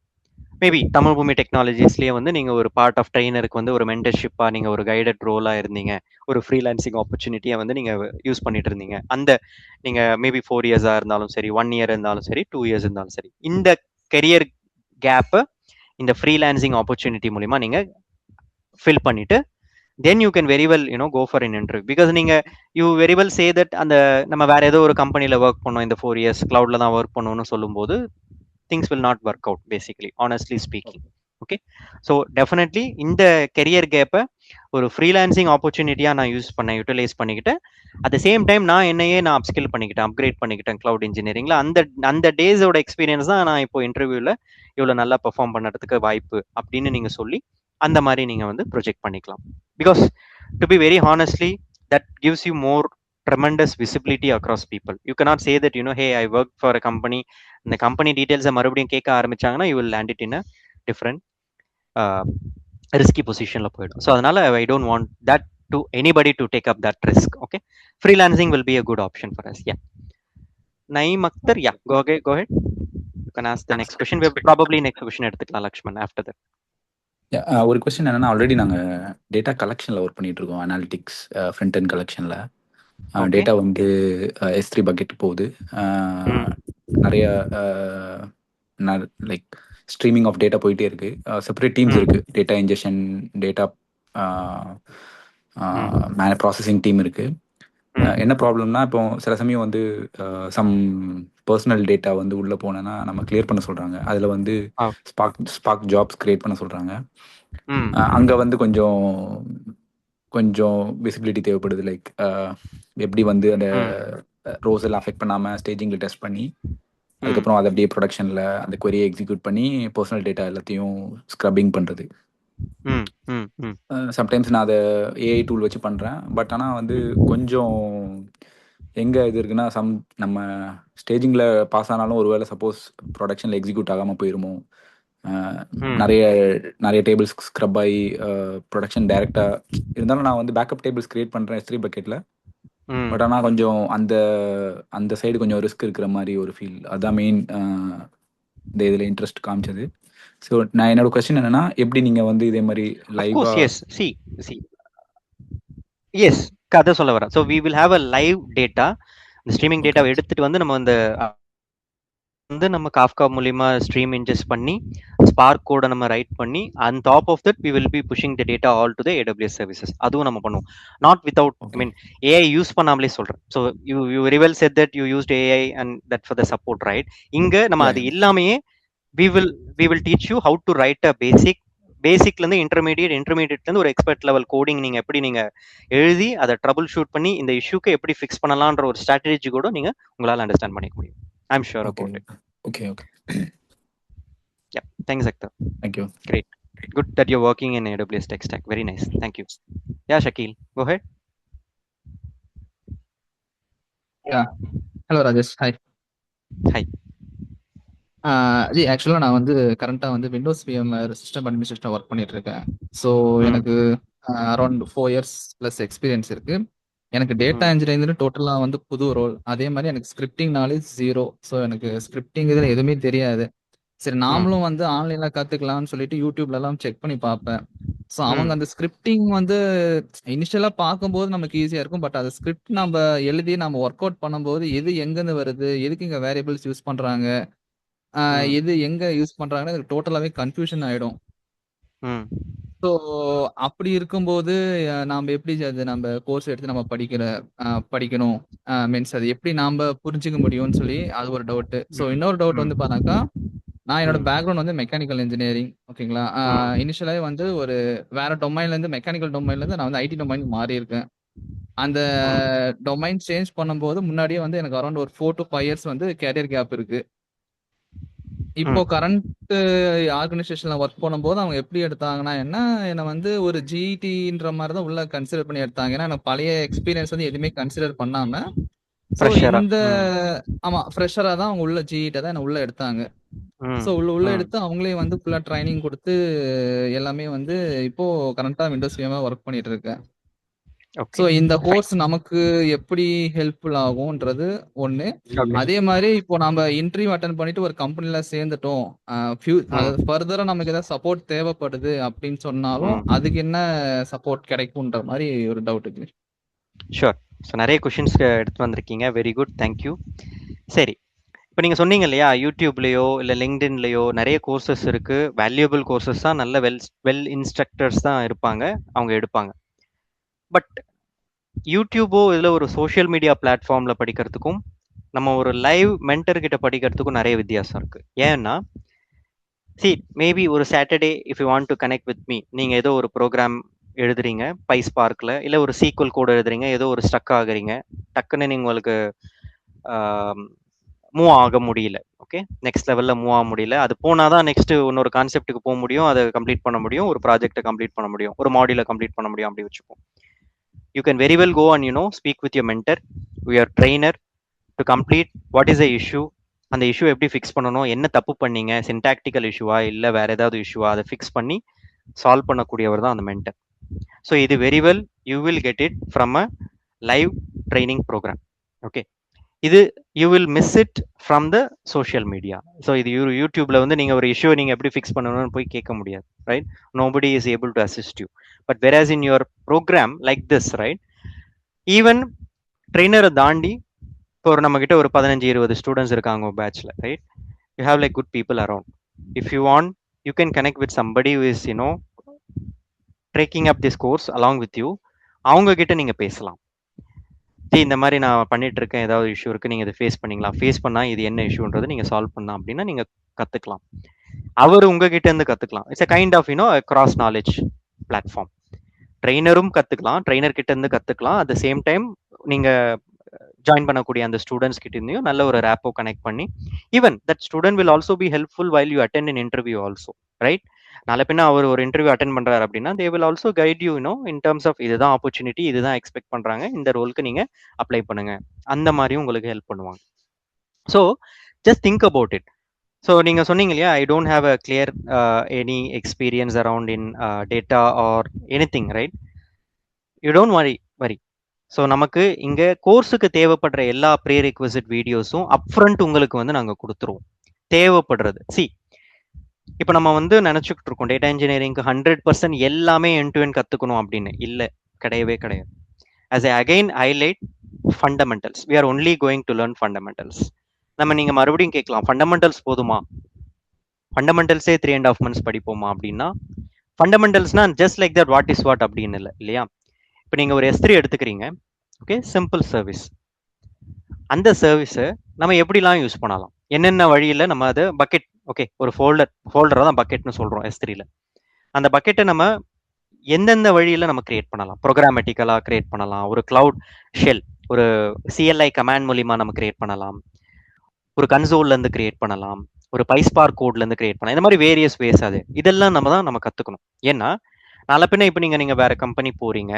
மேபி தமிழ் பூமி டெக்னாலஜிஸ்லேயே வந்து நீங்கள் ஒரு பார்ட் ஆஃப் ட்ரெயினருக்கு வந்து ஒரு மென்டர்ஷிப்பாக நீங்கள் ஒரு கைடட் ரோலாக இருந்தீங்க, ஒரு ஃப்ரீலான்சிங் ஆப்பர்ச்சுனிட்டியை வந்து நீங்கள் யூஸ் பண்ணிட்டு இருந்தீங்க. அந்த நீங்கள் மேபி 4 years இருந்தாலும் சரி, 1 year இருந்தாலும் சரி, 2 years இருந்தாலும் சரி, இந்த கெரியர் கேப்பை இந்த ஃப்ரீலான்சிங் ஆப்பர்ச்சுனிட்டி மூலிமா நீங்கள் ஃபில் பண்ணிட்டு then you can very well go for an interview. Because you very well say that அந்த நம்ம வேற ஏதோ ஒரு கம்பெனில ஒர்க் பண்ணோம் இந்த 4 years கிளவுட்ல தான் ஒர்க் பண்ணணும்னு சொல்லும்போது things will not work out basically, honestly speaking. Okay, so definitely இந்த கெரியர் கேப்பை ஒரு ஃப்ரீலான்சிங் ஆப்பர்ச்சுனிட்டியா நான் யூட்டிலைஸ் பண்ணிக்கிட்டேன். அட் த சேம் டைம் நான் என்னையே நான் அப்ஸ்கில் பண்ணிக்கிட்டேன், அப்கிரேட் பண்ணிக்கிட்டேன் கிளவுட் இன்ஜினியரிங்ல. அந்த டேஸோட எக்ஸ்பீரியன்ஸ் தான் நான் இப்போ இன்டர்வியூல இவ்வளோ நல்லா பெர்ஃபார்ம் பண்ணுறதுக்கு வாய்ப்பு அப்படின்னு நீங்க சொல்லி அந்த மாதிரி நீங்க வந்து ப்ரொஜெக்ட் பண்ணிக்கலாம். Because to be very honestly that gives you more tremendous visibility across people. You cannot say that, hey, I worked for a company, இந்த கம்பெனி டீடைல்ஸை மறுபடியும் கேட்க ஆரம்பிச்சாங்கன்னா you will land it in a different risky பொசிஷன்ல போயிடும். So அதனால I don't want that to anybody to take up that risk. Okay, freelancing will be a good option for us. Yeah. Naeem Akhtar, yeah, go ahead. You can ask the next question. We probably next question எடுத்துக்கலாம் Lakshman after that. ஒரு question என்னன்னா, already நாங்கள் data கலெக்ஷனில் work பண்ணிட்டு இருக்கோம், analytics front and கலெக்ஷனில். Data வந்து S3 bucket போகுது, நிறைய லைக் ஸ்ட்ரீமிங் ஆஃப் டேட்டா போயிட்டே இருக்கு. செப்பரேட் டீம்ஸ் இருக்கு, data injection, data processing team இருக்கு. என்ன ப்ராப்ளம்னா, இப்போ சில சமயம் வந்து சம் பர்சனல் டேட்டா வந்து உள்ளே போனேன்னா நம்ம கிளியர் பண்ண சொல்கிறாங்க. அதில் வந்து ஸ்பார்க் ஜாப்ஸ் கிரியேட் பண்ண சொல்கிறாங்க. அங்கே வந்து கொஞ்சம் விசிபிலிட்டி தேவைப்படுது. லைக் எப்படி வந்து அந்த ரோஸ் எல்லாம் அஃபெக்ட் பண்ணாமல் ஸ்டேஜிங்கில் டெஸ்ட் பண்ணி அதுக்கப்புறம் அதை அப்படியே ப்ரொடக்ஷனில் அந்த கொரியை எக்ஸிக்யூட் பண்ணி பர்சனல் டேட்டா எல்லாத்தையும் ஸ்க்ரப்பிங் பண்ணுறது. சம்டைம்ஸ் நான் அதை ஏஐ டூல் வச்சு பண்ணுறேன். பட் ஆனால் வந்து கொஞ்சம் எங்கே இது இருக்குன்னா, நம்ம ஸ்டேஜிங்கில் பாஸ் ஆனாலும் ஒருவேளை சப்போஸ் ப்ரொடக்ஷனில் எக்ஸிக்யூட் ஆகாமல் போயிருமோ, நிறைய டேபிள்ஸ் ஸ்க்ரப் ஆகி ப்ரொடக்ஷன் டைரெக்டாக இருந்தாலும் நான் வந்து பேக்கப் டேபிள்ஸ் கிரியேட் பண்ணுறேன் S3 பக்கெட்டில். பட் ஆனால் கொஞ்சம் அந்த சைடு கொஞ்சம் ரிஸ்க் இருக்கிற மாதிரி ஒரு ஃபீல். அதுதான் மெயின் இந்த இதில் இன்ட்ரெஸ்ட் காமிச்சது. ஸோ நான் என்னோட கொஸ்டின் என்னன்னா, எப்படி நீங்க வந்து இதே மாதிரி லைவா? எஸ், கதை சொல்ல வரேன். So we will have a live data. இந்த ஸ்ட்ரீமிங் டேட்டாவை எடுத்துட்டு வந்து நம்ம காஃப்கா மூலியமா ஸ்ட்ரீம் இன்ஜெஸ்ட் பண்ணி ஸ்பார்க் கோட நம்ம ரைட் பண்ணி and top of that we will be pushing the data all to the AWS services. அதுவும் நம்ம பண்ணுவோம். Not without, I mean AI use பண்ணாமலே சொல்றேன். So you reveal said that you used AI and that for the support, right? இங்க நம்ம அது இல்லாமையே we will teach you how to write a பேசிக்ல இருந்து இன்டர்மீடியட்ல இருந்து ஒரு எக்ஸ்பர்ட் லெவல் கோடிங் நீங்க எப்படி நீங்க எழுதி அதை ட்ரபிள் ஷூட் பண்ணி இந்த இஷ்யூக்கு எப்படி ஃபிக்ஸ் பண்ணலாம்ன்ற ஒரு ஸ்ட்ராட்டஜி கூட நீங்க உங்களால அண்டர்ஸ்டாண்ட் பண்ணிக்க முடியும். I am sure about it. Okay. Yeah, thanks Akhtar. Thank you. Great. Good that you're working in AWS tech stack. Very nice. Thank you. Yeah, Shakil, go ahead. Yeah. Hello Rajesh. Hi. G, ஆக்சுவலாக நான் வந்து கரண்ட்டாக வந்து Windows VMware system administration work பண்ணிட்டு இருக்கேன். So எனக்கு around 4 years plus experience இருக்கு. எனக்கு டேட்டா இன்ஜினியரிங் டோட்டலாக வந்து புது ரோல். அதே மாதிரி எனக்கு ஸ்கிரிப்டிங் நாலேஜ் 0. ஸோ எனக்கு ஸ்கிரிப்டிங் இதில் எதுவுமே தெரியாது. சரி, நாமளும் வந்து ஆன்லைனில் கற்றுக்கலாம்னு சொல்லிட்டு யூடியூப்லலாம் செக் பண்ணி பார்ப்பேன். ஸோ அவங்க அந்த ஸ்கிரிப்டிங் வந்து இனிஷியலாக பார்க்கும்போது நமக்கு ஈஸியாக இருக்கும். பட் அது ஸ்கிரிப்ட் நம்ம எழுதி நம்ம ஒர்க் அவுட் பண்ணும்போது எது எங்கேருந்து வருது, எதுக்கு இங்கே வேரியபிள்ஸ் யூஸ் பண்ணுறாங்க, எது எங்க யூஸ் பண்றாங்கன்னு எனக்கு டோட்டலாவே கன்ஃபியூஷன் ஆயிடும். ஸோ அப்படி இருக்கும்போது நாம எப்படி அது நம்ம கோர்ஸ் எடுத்து நம்ம படிக்கணும், மீன்ஸ் அது எப்படி நாம புரிஞ்சுக்க முடியும்னு சொல்லி அது ஒரு டவுட். ஸோ இன்னொரு டவுட் வந்து பார்த்தாக்கா, நான் என்னோட பேக்ரவுண்ட் வந்து மெக்கானிக்கல் இன்ஜினியரிங். ஓகேங்களா? இனிஷியலாவே வந்து ஒரு வேற டொமைன்ல இருந்து மெக்கானிக்கல் டொமைன்ல இருந்து நான் வந்து ஐடி டொமைன் மாறி இருக்கேன். அந்த டொமைன் சேஞ்ச் பண்ணும்போது முன்னாடியே வந்து எனக்கு அரௌண்ட் ஒரு 4 to 5 years வந்து கேரியர் கேப் இருக்கு. இப்போ கரண்ட் ஆர்கனைசேஷன்ல ஒர்க் பண்ணும்போது அவங்க எப்படி எடுத்தாங்கன்னா என்ன வந்து ஒரு ஜிடின்ற மாதிரி தான் உள்ள கன்சிடர் பண்ணி எடுத்தாங்க. ஏன்னா எனக்கு பழைய எக்ஸ்பீரியன்ஸ் வந்து எதுவுமே கன்சிடர் பண்ணாம ஆமா ஃப்ரெஷரா தான் அவங்க உள்ள ஜிஇட்ட தான் என்ன உள்ள எடுத்தாங்க. ஸோ உள்ள எடுத்து அவங்களே வந்து ஃபுல்லா ட்ரைனிங் கொடுத்து எல்லாமே வந்து இப்போ கரண்டா விண்டோஸ் VMware ஒர்க் பண்ணிட்டு இருக்கேன். ஸோ இந்த கோர்ஸ் நமக்கு எப்படி ஹெல்ப்ஃபுல் ஆகும்ன்றது ஒண்ணு. அதே மாதிரி இப்போ நம்ம இன்டர்வியூ அட்டன் பண்ணிட்டு ஒரு கம்பெனில சேர்ந்துட்டோம், ஃபர்தரா நமக்கு ஏதாவது சப்போர்ட் தேவைப்படுது அப்படின்னு சொன்னாலும் அதுக்கு என்ன சப்போர்ட் கிடைக்கும்ன்ற மாதிரி ஒரு டவுட் இருக்கு. ஷூர். ஸோ நிறைய கொஷின்ஸ் எடுத்து வந்திருக்கீங்க. Very good, thank you. சரி, இப்போ நீங்கள் சொன்னீங்க இல்லையா, யூடியூப்லேயோ இல்லை லிங்க்டின்லேயோ நிறைய கோர்சஸ் இருக்குது. வேல்யூபிள் கோர்சஸ் தான், நல்ல வெல் இன்ஸ்ட்ரக்டர்ஸ் தான் இருப்பாங்க, அவங்க எடுப்பாங்க. பட் யூடியூபோ இதில் ஒரு சோஷியல் மீடியா பிளாட்ஃபார்மில் படிக்கிறதுக்கும் நம்ம ஒரு லைவ் மென்டர்கிட்ட படிக்கிறதுக்கும் நிறைய வித்தியாசம் இருக்குது. ஏன்னா மேபி ஒரு Saturday if you want to connect with me, நீங்கள் ஏதோ ஒரு ப்ரோக்ராம் எழுதுறீங்க PySparkல, இல்லை ஒரு SQL கோட் எழுதுறீங்க, ஏதோ ஒரு ஸ்டக் ஆகுறீங்க, டக்குன்னு நீங்கள் உங்களுக்கு மூவ் ஆக முடியல. ஓகே, நெக்ஸ்ட் லெவல்ல மூவ் ஆக முடியல. அது போனாதான் நெக்ஸ்ட் இன்னொரு கான்செப்ட்டுக்கு போக முடியும், அதை கம்ப்ளீட் பண்ண முடியும், ஒரு ப்ராஜெக்ட்டை கம்ப்ளீட் பண்ண முடியும், ஒரு மாடியூலை கம்ப்ளீட் பண்ண முடியும். அப்படி வச்சுப்போம். You can very well go and speak with your mentor, your trainer, to complete what is the issue, அந்த இஷ்யூ எப்படி ஃபிக்ஸ் பண்ணணும், என்ன தப்பு பண்ணீங்க, சின்டாக்டிக்கல் இஷ்யூவா இல்லை வேற ஏதாவது இஷ்யூவா, அதை ஃபிக்ஸ் பண்ணி சால்வ் பண்ணக்கூடியவர் தான் அந்த மென்டர். ஸோ இது very well you will get it from a live training program. Okay, இது you will miss it from the social media. So இது யூடியூப்ல வந்து நீங்கள் ஒரு இஷ்யூ நீங்கள் எப்படி ஃபிக்ஸ் பண்ணணும்னு போய் கேட்க முடியாது, right? Nobody is able to assist you. But whereas in your program like this, right, even ட்ரெயினரை தாண்டி இப்போ நம்ம கிட்ட ஒரு 15-20 ஸ்டூடெண்ட்ஸ் இருக்காங்க பேட்ச்ல, right? You have like good people around. If you want, you can connect with somebody who is taking up this course along with you. அவங்க கிட்ட நீங்க பேசலாம். இந்த மாதிரி நான் பண்ணிட்டு இருக்கேன், ஏதாவது இஷ்யூ இருக்கு, நீங்க இதை ஃபேஸ் பண்ணீங்களா, ஃபேஸ் பண்ணா இது என்ன இஷ்யூன்றது நீங்க சால்வ் பண்ணலாம் அப்படின்னா நீங்க கத்துக்கலாம். அவர் உங்ககிட்ட இருந்து கத்துக்கலாம். It's a kind of cross knowledge platform. ட்ரெயினரும் கத்துக்கலாம், ட்ரெயினர் கிட்ட இருந்து கத்துக்கலாம். அட் த சேம் டைம் நீங்க ஜாயின் பண்ணக்கூடிய அந்த ஸ்டூடெண்ட்ஸ் கிட்ட இருந்தையும் நல்ல ஒரு ரேப்போ கனெக்ட் பண்ணி, even that student will also be helpful while you attend in interview also, right? நாளை பின்ன அவர் ஒரு இன்டர்வியூ அட்டென்ட் பண்றாரு அப்படின்னா they will also guide you in terms of இதுதான் ஆப்பர்ச்சுனிட்டி, இதுதான் எக்ஸ்பெக்ட் பண்றாங்க, இந்த ரோலுக்கு நீங்க அப்ளை பண்ணுங்க, அந்த மாதிரியும் உங்களுக்கு ஹெல்ப் பண்ணுவாங்க. So just think about it. So நீங்க சொன்னீங்க இல்லையா, I don't have a clear any experience around in data or any thing, right? You don't worry. So நமக்கு இங்கே கோர்ஸுக்கு தேவைப்படுற எல்லா ப்ரீ ரெக்வசிட் வீடியோஸும் அப்ஃப்ரண்ட் உங்களுக்கு வந்து நாங்கள் கொடுத்துருவோம். தேவைப்படுறது இப்போ நம்ம வந்து நினச்சிக்கிட்டு இருக்கோம் டேட்டா இன்ஜினியரிங்க்கு 100% எல்லாமே எண்ட் டு எண்ட் கற்றுக்கணும் அப்படின்னு. இல்லை, கிடையவே கிடையாது. as I again highlight fundamentals, we are only going to learn fundamentals. நம்ம நீங்கள் மறுபடியும் கேட்கலாம், ஃபண்டமெண்டல்ஸ் போதுமா, ஃபண்டமெண்டல்ஸே 3.5 months படிப்போமா அப்படின்னா, ஃபண்டமெண்டல்ஸ்னா just like that what is what அப்படின்னு இல்லை இல்லையா? இப்போ நீங்கள் ஒரு S3 எடுத்துக்கிறீங்க, ஓகே, சிம்பிள் சர்வீஸ். அந்த சர்வீஸை நம்ம எப்படிலாம் யூஸ் பண்ணலாம், என்னென்ன வழியில் நம்ம அதை பக்கெட், ஓகே, ஒரு ஃபோல்டரை தான் பக்கெட்னு சொல்கிறோம் S3ல. அந்த பக்கெட்டை நம்ம எந்தெந்த வழியில் நம்ம கிரியேட் பண்ணலாம், ப்ரோக்ராமேட்டிக்கலாக கிரியேட் பண்ணலாம், ஒரு கிளவுட் ஷெல், ஒரு CLI கமாண்ட் மூலிமா நம்ம கிரியேட் பண்ணலாம், ஒரு கன்சோல்லேருந்து கிரியேட் பண்ணலாம், ஒரு பைஸ்பார்க் கோட்லேருந்து கிரியேட் பண்ணலாம். இந்த மாதிரி வேரியஸ் வேஸ். அது இதெல்லாம் நம்ம கற்றுக்கணும். ஏன்னா நாளை பின்ன இப்போ நீங்கள் வேறு கம்பெனி போகிறீங்க,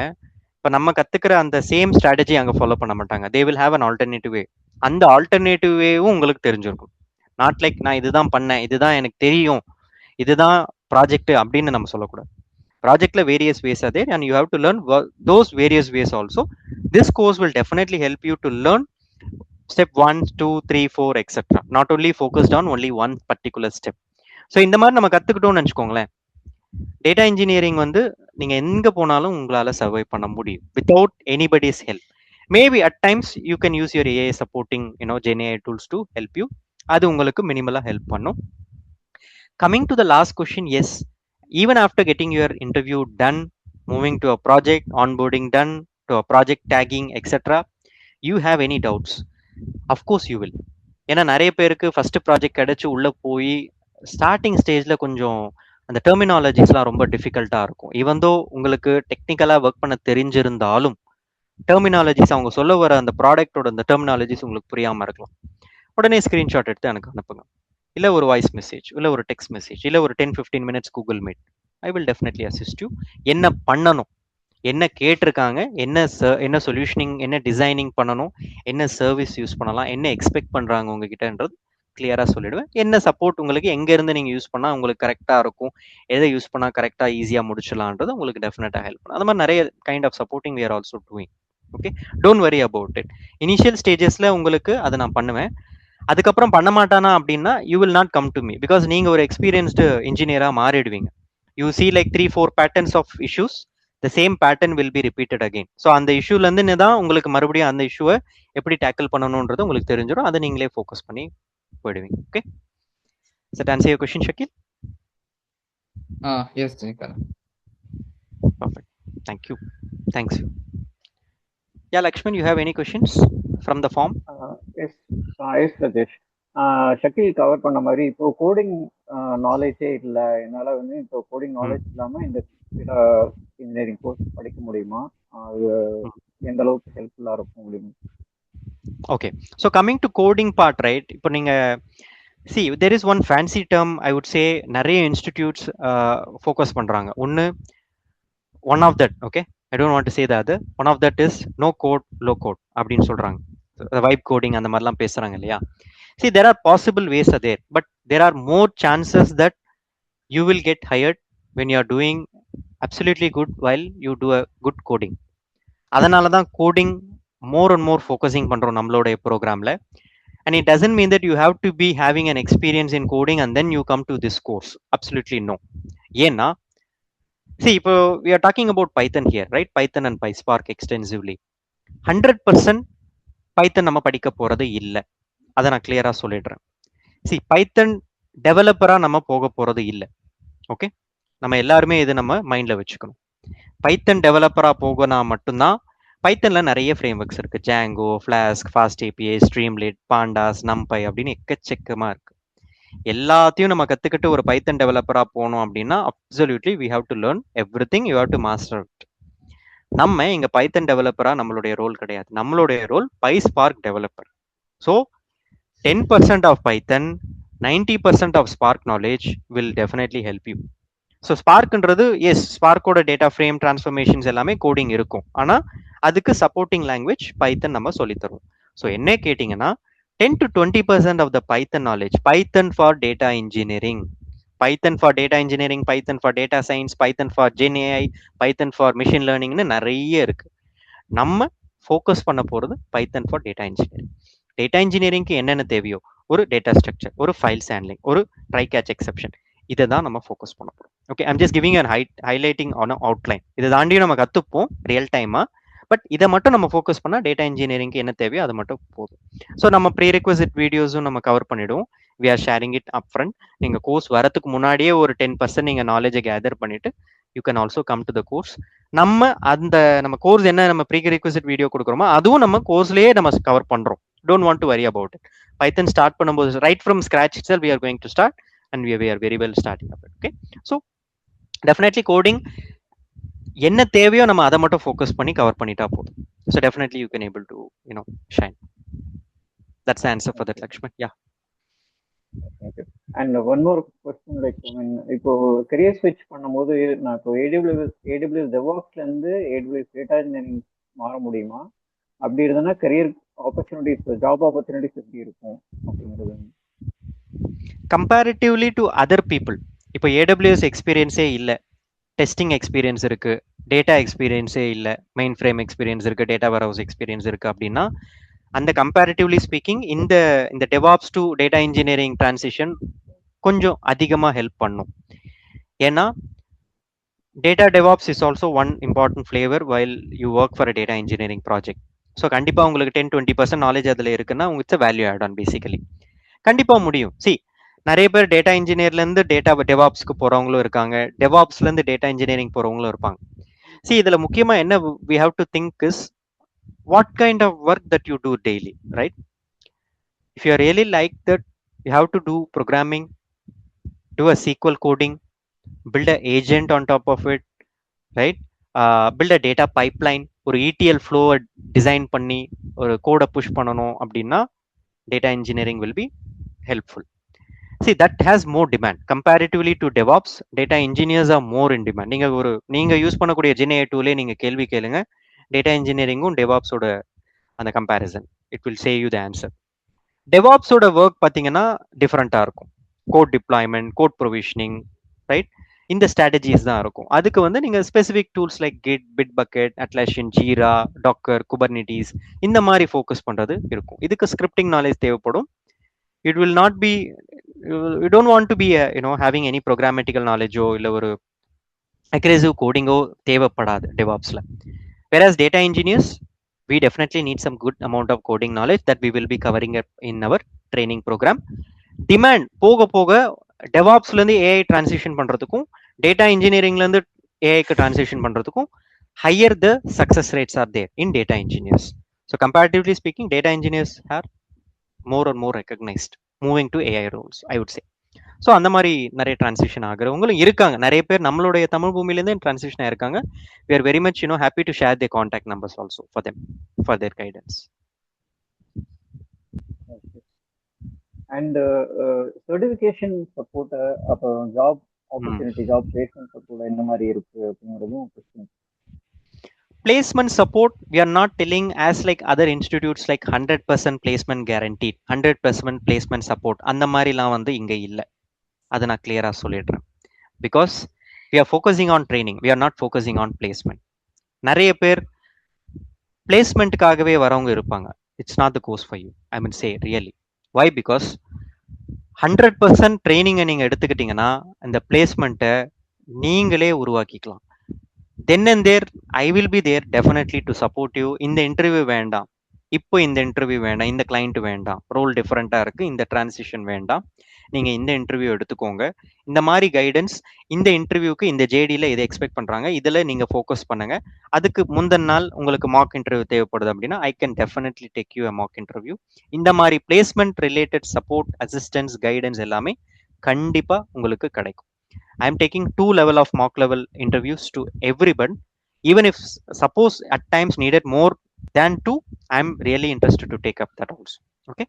இப்போ நம்ம கற்றுக்கிற அந்த சேம் ஸ்ட்ராட்டஜி அங்கே ஃபாலோ பண்ண மாட்டாங்க. They will have an alternative வே. அந்த ஆல்டர்னேட்டிவ் வேவும் உங்களுக்கு தெரிஞ்சிருக்கும். நாட் லைக் நான் இதுதான் பண்ணேன், இதுதான் எனக்கு தெரியும், இதுதான் ப்ராஜெக்ட் அப்படின்னு நம்ம சொல்லக்கூடாது. ப்ராஜெக்ட்ல various ways are there and you have to learn those various ways also. This course will definitely help you to learn step 1, 2, 3, 4 etc. Not only focused on only one particular step. So இந்த மாதிரி நம்ம கற்றுக்கிட்டோம்னு நினச்சிக்கோங்களேன், data engineering வந்து நீங்கள் எங்கே போனாலும் உங்களால் survive பண்ண முடியும் without anybody's help. Maybe at times you can use your AI supporting GenAI tools to help you. அது உங்களுக்கு மினிமலாக ஹெல்ப் பண்ணும். Coming to the last question, yes, even after getting your interview done, moving to a project, onboarding done, to a project tagging etc., you have any doubts, of course you will. ஏன்னா நிறைய பேருக்கு first project கிடைச்சி உள்ளே போய் starting ஸ்டேஜில் கொஞ்சம் அந்த டெர்மினாலஜிஸ்லாம் ரொம்ப டிஃபிகல்ட்டாக இருக்கும். ஈவன் தோ உங்களுக்கு டெக்னிக்கலாக ஒர்க் பண்ண தெரிஞ்சிருந்தாலும் டெர்மினாலஜிஸ், அவங்க சொல்ல வர அந்த ப்ராடக்டோட அந்த டெர்மினாலஜிஸ் உங்களுக்கு புரியாமல் இருக்கலாம். உடனே ஸ்க்ரீன்ஷாட் எடுத்து எனக்கு அனுப்புங்க, இல்லை ஒரு வாய்ஸ் மெசேஜ், இல்லை ஒரு டெக்ஸ்ட் மெசேஜ், இல்லை ஒரு 10-15 minutes Google meet. I will definitely assist you. என்ன பண்ணணும், என்ன கேட்டிருக்காங்க, என்ன சொல்யூஷனிங், என்ன டிசைனிங் பண்ணணும், என்ன சர்வீஸ் யூஸ் பண்ணலாம், என்ன எக்ஸ்பெக்ட் பண்ணுறாங்க உங்ககிட்டன்றது கிளியராக சொல்லிடுவேன். என்ன சப்போர்ட் உங்களுக்கு எங்கேருந்து நீங்கள் யூஸ் பண்ணால் உங்களுக்கு கரெக்டாக இருக்கும், எதை யூஸ் பண்ணால் கரெக்டாக ஈஸியாக முடிச்சலான்றது உங்களுக்கு டெஃபினட்டாக ஹெல்ப் பண்ணும். அந்த மாதிரி நிறைய kind of supporting we are also doing. Okay, don't worry about it. Initial ஸ்டேஜஸில் உங்களுக்கு அதை நான் பண்ணுவேன். அதுக்கப்புறம் பண்ண மாட்டானா அப்படின்னா you will not come to me, because நீங்கள் ஒரு எக்ஸ்பீரியன்ஸ்டு இன்ஜினியராக மாறிடுவீங்க. You see like 3-4 patterns of issues, the same pattern will be repeated again. So அந்த இஷ்யூலேருந்து தான் உங்களுக்கு மறுபடியும் அந்த இஷ்யூவை எப்படி டேக்கிள் பண்ணணுன்றது உங்களுக்கு தெரிஞ்சிடும். அதை நீங்களே ஃபோக்கஸ் பண்ணி போயிடுவீங்க. Okay, does that answer your question, Shakil? Yes, Perfect. Thank you. Thanks. Yeah, Lakshman, you have any questions from the form? Yes, Rajesh. Shakeel cover பண்ண மாதிரி இப்போ கோடிங் நாலேஜே இல்லை, என்னால் வந்து இப்போ கோடிங் நாலேஜ் இல்லாமல் இந்த இன்ஜினியரிங் கோர்ஸ் படிக்க முடியுமா? அது எந்த அளவுக்கு ஹெல்ப்ஃபுல்லாக இருக்கும் முடியுமா? Okay, so coming to coding part, right? இப்போ நீங்க see there is one fancy term I would say நிறைய institutes focus பண்றாங்க. one of that, okay, I don't want to say the other. One of that is no code low code அப்படின்னு சொல்றாங்க. vibe coding அந்த மாதிரிலாம் பேசுறாங்க இல்லையா? See, there are possible ways are there, but there are more chances that you will get hired when you are doing absolutely good while you do a good coding. அதனால தான் coding more and more focusing பண்றோம் நம்மளுடைய ப்ரோக்ராம்ல. And it doesn't mean that you have to be having an experience in coding and then you come to this course. Absolutely no. ஏன்னா see, இப்போ we are talking about Python here, right? Python and PySpark extensively. 100% Python நம்ம படிக்க போறது இல்லை. அதை நான் கிளியரா சொல்லிடுறேன். see, Python டெவலப்பரா நம்ம போக போறது இல்லை. ஓகே, நம்ம எல்லாருமே இது நம்ம மைண்ட்ல வச்சுக்கணும். பைத்தன் டெவலப்பரா போகனா மட்டும்தான். பைத்தன்ல நிறைய ஃப்ரேம் ஒர்க்ஸ் இருக்கு. Django, Flask, FastAPI, Streamlit, pandas, NumPy அப்படின்னு எக்கச்சக்கமா இருக்கு. எல்லாத்தையும் நம்ம கத்துக்கிட்டு ஒரு பைத்தன் டெவலப்பரா போனோம் அப்படின்னா absolutely we have to learn everything, you have to master it. நம்ம இங்க பைத்தன் டெவலப்பரா நம்மளுடைய ரோல் கிடையாது. நம்மளுடைய role PySpark developer. So 10% of Python, 90% of Spark knowledge will definitely help you. So ஸ்பார்க்ன்றது எஸ், ஸ்பார்க்கோட டேட்டா ஃப்ரேம் டிரான்ஸ்ஃபர்மேஷன்ஸ் எல்லாமே coding இருக்கும். ஆனால் அதுக்கு சப்போர்ட்டிங் லாங்குவேஜ் பைத்தன் நம்ம சொல்லித்தருவோம். ஸோ என்ன கேட்டிங்கன்னா 10 to 20% of the Python knowledge, Python for data engineering, Python for data engineering, Python for data science, Python for GenAI, Python for machine லேர்னிங்னு நிறைய இருக்கு. நம்ம ஃபோக்கஸ் பண்ண போகிறது Python for data engineering. Data இன்ஜினியரிங்க்கு என்னென்ன தேவையோ, ஒரு டேட்டா ஸ்ட்ரக்சர், ஒரு ஃபைல்ஸ் ஹேண்ட்லிங், ஒரு ட்ரை கேட்ச் எக்ஸெப்ஷன், இதை தான் நம்ம ஃபோக்கஸ் பண்ண போகிறோம். Okay, I'm just giving an highlighting on outline. இதை தாண்டியும் நம்ம கற்றுப்போம் ரியல் டைமாக. பட் இதை மட்டும் நம்ம ஃபோக்கஸ் பண்ணால் டேட்டா இன்ஜினியரிங்க்கு என்ன தேவையோ அது மட்டும் போதும். ஸோ நம்ம ப்ரீரெக்வசிட் வீடியோஸும் நம்ம கவர் பண்ணிவிடுவோம். We are sharing it up front. நீங்கள் கோர்ஸ் வரதுக்கு முன்னாடியே ஒரு 10% நீங்கள் நாலேஜை கேதர் பண்ணிவிட்டு you can also come to the course. நம்ம கோர்ஸ் என்ன நம்ம ப்ரீரெக்வசிட் வீடியோ கொடுக்குறோமோ அதுவும் நம்ம கோர்ஸ்லேயே நம்ம கவர் பண்ணுறோம். Don't want to worry about it. Python start பண்ணும்போது right from scratch itself we are going to start and we are very well starting up it. Okay, so definitely coding என்ன தேவையோ நம்ம அதை மட்டும் ஃபோக்கஸ் பண்ணி cover பண்ணிட்டா போதும். So definitely you can able to shine. That's the answer for that, Lakshman. Yeah. Okay. And one more question, like இப்போ career switch பண்ணும்போது நான் இப்போ AWS DevOpsல இருந்து AWS data engineering மாற முடியுமா? அப்படி இருந்தனா career opportunities, job opportunities எப்படி இருக்கும் அப்படிங்கிறது கம்பேரிட்டிவ்லி டு அதர் பீப்புள். இப்போ ஏடபிள்யூஎஸ் எக்ஸ்பீரியன்ஸே இல்லை, டெஸ்டிங் எக்ஸ்பீரியன்ஸ் இருக்கு, டேட்டா எக்ஸ்பீரியன்ஸே இல்லை, மெயின் ஃப்ரேம் எக்ஸ்பீரியன்ஸ் இருக்கு, டேட்டா வேர்ஹவுஸ் எக்ஸ்பீரியன்ஸ் இருக்கு அப்படின்னா அந்த கம்பேரிட்டிவ்லி ஸ்பீக்கிங் இந்த DevOps to data engineering transition கொஞ்சம் அதிகமாக ஹெல்ப் பண்ணும். ஏன்னா data DevOps is also one important flavour while you work for a data engineering project. So கண்டிப்பாக உங்களுக்கு 10-20% நாலேஜ் அதில் இருக்குன்னா உங்களுக்கு வேல்யூ ஆட் ஆன் பேசிக்கலி. கண்டிப்பாக முடியும். சி, நிறைய பேர் டேட்டா இன்ஜினியர்லேருந்து டேட்டா டெவாப்ஸ்க்கு போகிறவங்களும் இருக்காங்க, டெவாப்ஸ்லேருந்து டேட்டா இன்ஜினியரிங் போகிறவங்களும் இருப்பாங்க. சி, இதில் முக்கியமாக என்ன we have to think is what kind of work that you do daily, right? If you really like that, you have to do programming, do a SQL coding, build an agent on top of it, right? Build a data pipeline, ஒரு ETL flow design பண்ணி ஒரு கோடை push பண்ணணும் அப்படின்னா data engineering will be helpful. See, that has more demand comparatively to DevOps. Data engineers are more in demand. நீங்க use பண்ணக்கூடிய GenAI டூலே நீங்க கேள்வி கேளுங்க, டேட்டா இன்ஜினியரிங்கும் டெவாப்ஸோட அந்த comparison, it will say you the answer. டெவாப்ஸோட ஒர்க் பார்த்தீங்கன்னா டிஃப்ரெண்ட்டாக இருக்கும். Code deployment, code provisioning, right, இந்த ஸ்ட்ராட்டஜிஸ் தான் இருக்கும். அதுக்கு நீங்கள் specific tools like Git, Bitbucket, Atlassian, Jira, Docker, Kubernetes இந்த மாதிரி ஃபோக்கஸ் பண்ணுறது இருக்கும். இதுக்கு ஸ்கிரிப்டிங் நாலேஜ் தேவைப்படும். It will not be, you don't want to be having any programmatical knowledge இல்ல ஒரு aggressive coding தேவைப்படாது DevOpsல. Whereas data engineers, we definitely need some good amount of coding knowledge that we will be covering up in our training program. Demand போக போக DevOpsல இருந்து AI transition பண்றதுக்கும் data engineeringல இருந்து AI க்கு transition பண்றதுக்கும் higher the success rates are there in data engineers. So comparatively speaking, data engineers are more and more recognized moving to AI roles, I would say. So அந்த மாதிரி நிறைய transition ஆகிறவங்களும் இருக்காங்க. நிறைய பேர் நம்மளுடைய தமிழ் பூமியிலேருந்து டிரான்சிஷன் ஆயிருக்காங்க. We are very much happy to share their contact numbers also for them for their guidance. Okay. And certification support அப்புறம் job opportunity job placement support என்ன மாதிரி இருக்கு அப்படிங்கிறதும் question. Placement support, we are not telling as like other institutes like 100% placement guaranteed, 100% placement support அந்த மாதிரிலாம் வந்து இங்க இல்லை. அதை நான் கிளியரா சொல்லிடுறேன். Because we are focusing on training, we are not focusing on placement. நிறைய பேர் பிளேஸ்மெண்ட்டுக்காகவே வரவங்க இருப்பாங்க. It's not the course for you, I mean say really. Why? Because 100% ட்ரைனிங்கை நீங்கள் எடுத்துக்கிட்டீங்கன்னா இந்த பிளேஸ்மெண்ட்டை நீங்களே உருவாக்கிக்கலாம். Then and there I will be there definitely to support you. இந்த இன்டர்வியூ வேண்டாம், இப்போ இந்த இன்டர்வியூ வேண்டாம், இந்த கிளைண்ட் வேண்டாம், ரோல் டிஃப்ரெண்ட்டாக இருக்குது, இந்த டிரான்சிஷன் வேண்டாம், நீங்கள் இந்த இன்டர்வியூ எடுத்துக்கோங்க. இந்த மாதிரி கைடன்ஸ், இந்த இன்டர்வியூக்கு இந்த ஜேடியில் இதை எக்ஸ்பெக்ட் பண்ணுறாங்க, இதில் நீங்கள் ஃபோக்கஸ் பண்ணுங்கள். அதுக்கு முந்தின நாள் உங்களுக்கு மார்க் இன்டர்வியூ தேவைப்படுது அப்படின்னா I can definitely take you a mark interview. இந்த மாதிரி placement related support, assistance, guidance எல்லாமே கண்டிப்பாக உங்களுக்கு கிடைக்கும். I am taking 2 level of mock level interviews to everyone. Even if suppose at times needed more than 2, I am really interested to take up that also. Okay.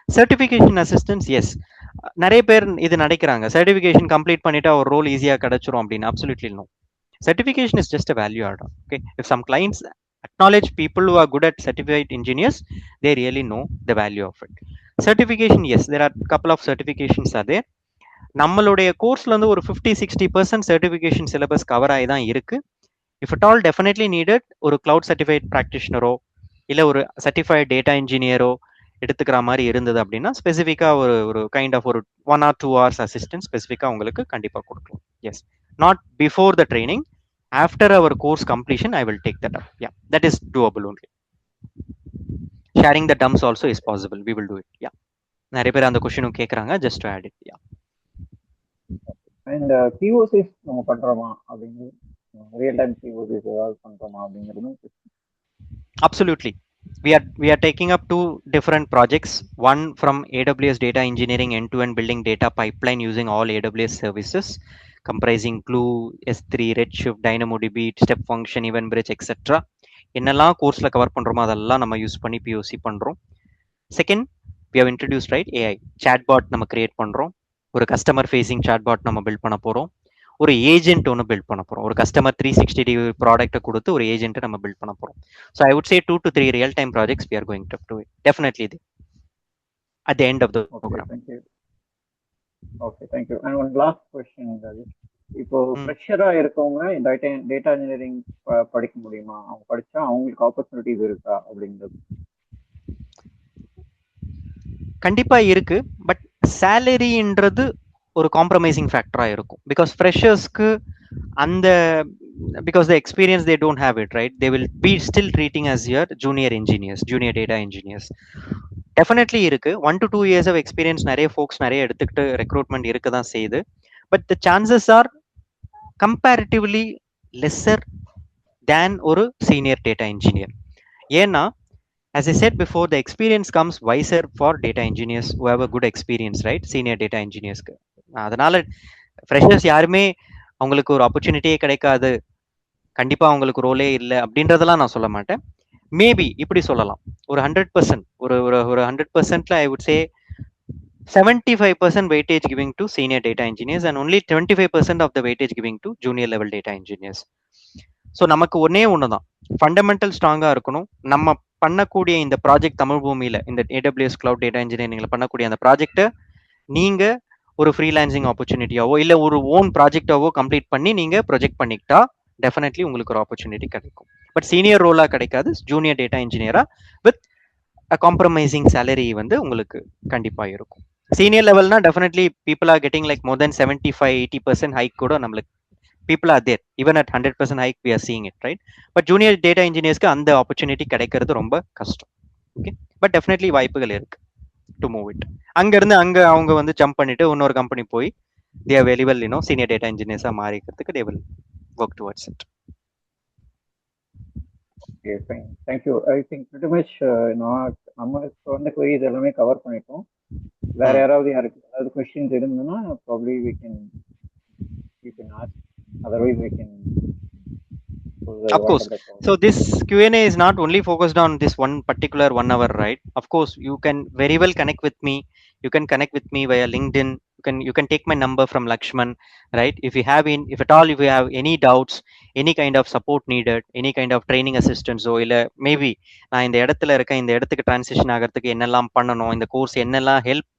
Certification assistance, yes. நிறைய பேர் இது நினைக்கிறாங்க certification complete பண்ணிட்டா ஒரு role ஈஸியாக கிடைச்சிரும் அப்படின்னு. Absolutely no. Certification is just a value add. Okay. If some clients acknowledge people who are good at certified engineers, they really know the value of it. Certification, yes, there are couple of certifications are there. நம்மளுடைய கோர்ஸ்ல இருந்து ஒரு 50-60% certification syllabus cover ஆகி தான் இருக்கு. If it all definitely needed ஒரு cloud certified ப்ராக்டிஷனரோ இல்லை ஒரு certified data இன்ஜினியரோ எடுத்துக்கிற மாதிரி இருந்தது அப்படின்னா ஸ்பெசிஃபிக்காக ஒரு கைண்ட் ஆஃப் ஒரு 1 or 2 hours அசிஸ்டன்ஸ் ஸ்பெசிஃபிக்காக உங்களுக்கு கண்டிப்பாக கொடுக்கலாம். Yes, not before the training, after our course completion I will take that up. Yeah, that is doable only. Sharing the dumps also is possible, we will do it. Yeah, நிறைய பேர் அந்த கொஸ்டினும் கேட்குறாங்க, just to add it. Yeah. And POCs நம்ம பண்றோமா அப்படிங்கிறது, real time பிஓசிஸ் ஏதாவது பண்றோமா அப்படிங்கிறது. Absolutely. We are taking up 2 different projects. One from AWS data engineering, end-to-end building data pipeline using all AWS services, comprising Glue, S3, Redshift, DynamoDB, Step Function, Event Bridge, etc. என்னெல்லாம் கோர்ஸ்ல cover பண்றோமோ அதெல்லாம் நம்ம use பண்ணி POC பண்றோம். Second, we have introduced right AI chatbot நம்ம create பண்றோம். ஒரு customer facing chatbot நம்ம பில்ட் பண்ண போறோம். ஒரு ஏஜென்ட் ஒன்று பில்ட் பண்ண போறோம். ஒரு கஸ்டமர் 360 டிகிரி ப்ராடக்ட்டை கொடுத்து ஒரு ஏஜென்ட்டை நம்ம பில்ட் பண்ண போறோம். So I would say 2 to 3 real time projects we are going to do it definitely at the end of the program. Thank you. Okay, thank you. And one last question, இப்போ ஃப்ரெஷரா இருக்கவங்க data engineering படிக்க முடியுமா? அவங்க படிச்சா அவங்களுக்கு opportunities இருக்கா அப்படிங்கிறது? கண்டிப்பா இருக்கு, பட் சேலரின்றது ஒரு காம்ப்ரமைசிங் ஃபேக்டரா இருக்கும். பிகாஸ் ஃப்ரெஷர்ஸ்க்கு அந்த because the experience they don't have it, right? They will be still treating as your junior engineers, junior data engineers. Definitely இருக்கு. 1 to 2 years ஆஃப் எக்ஸ்பீரியன்ஸ் நிறைய ஃபோக்ஸ் நிறைய எடுத்துக்கிட்டு ரெக்ரூட்மெண்ட் இருக்க தான் செய்யுது. But the chances are comparatively lesser தேன் ஒரு senior data engineer. ஏன்னா as I said before, the experience comes wiser for data engineers who have a good experience, right? Senior data engineers. அதனால freshers யாருமே அவங்களுக்கு ஒரு ஆப்பர்ச்சுனிட்டியே கிடைக்காது, கண்டிப்பா அவங்களுக்கு ரோலே இல்லை அப்படின்றதெல்லாம் நான் சொல்ல மாட்டேன். மேபி இப்படி சொல்லலாம், ஒரு 100% ஒரு 100%ல I would say 75% weightage giving to senior data engineers and only 25% of the weightage giving to junior level data engineers. So நமக்கு ஒன்னே ஒன்று தான், ஃபண்டமெண்டல் ஸ்ட்ராங்காக இருக்கணும். நம்ம பண்ணக்கூடிய இந்த ப்ராஜெக்ட் தமிழ் பூமியில் இந்த AWS கிளவுட் டேட்டா இன்ஜினியரிங்ல பண்ணக்கூடிய அந்த ப்ராஜெக்டை நீங்கள் ஒரு ஃப்ரீலான்சிங் ஆப்பர்ச்சுனிட்டியாவோ இல்லை ஒரு ஓன் ப்ராஜெக்டாவோ கம்ப்ளீட் பண்ணி நீங்கள் ப்ரொஜெக்ட் பண்ணிக்கிட்டா டெஃபினெட்லி உங்களுக்கு ஒரு ஆப்பர்ச்சுனிட்டி கிடைக்கும். பட் சீனியர் ரோலாக கிடைக்காது. ஜூனியர் டேட்டா இன்ஜினியராக வித் அ காம்ப்ரமைசிங் சேலரி வந்து உங்களுக்கு கண்டிப்பாக இருக்கும். சீனியர் லெவல்னா definitely people are getting like more then 75-80% hike கூட நம்மளுக்கு people are there. Even at 100% hike we are seeing it, right? But junior data engineers க்கு அந்த opportunity கிடைக்கிறது ரொம்ப கஷ்டம். ஓகே, பட் டெஃபினெட்லி வாய்ப்புகள் இருக்கு டு மூவ் இட். அங்க இருந்து அங்க அவங்க வந்து ஜம்ப் பண்ணிட்டு இன்னொரு கம்பெனி போய் they are very well, you know, senior data engineers மாறிக்கிறதுக்கு they will work towards it. Okay, fine. Thank you. I think pretty much நம்ம சொன்ன queries எல்லாமே கவர் பண்ணிட்டோம். வேற யாராவது யாருக்கு questions இருந்ததுன்னா probably we can ask. Otherwise we can Of course. So this Q&A is not only focused on this one particular 1 hour, right? Of course, you can very well connect with me. You can connect with me via LinkedIn. You can take my number from Lakshman, right? If at all if you have any doubts, any kind of support needed, any kind of training assistance, or maybe நான் இந்த இடத்துல இருக்கேன், இந்த இடத்துக்கு transition ஆகிறதுக்கு என்னெல்லாம் பண்ணணும், இந்த கோர்ஸ் என்னெல்லாம் ஹெல்ப்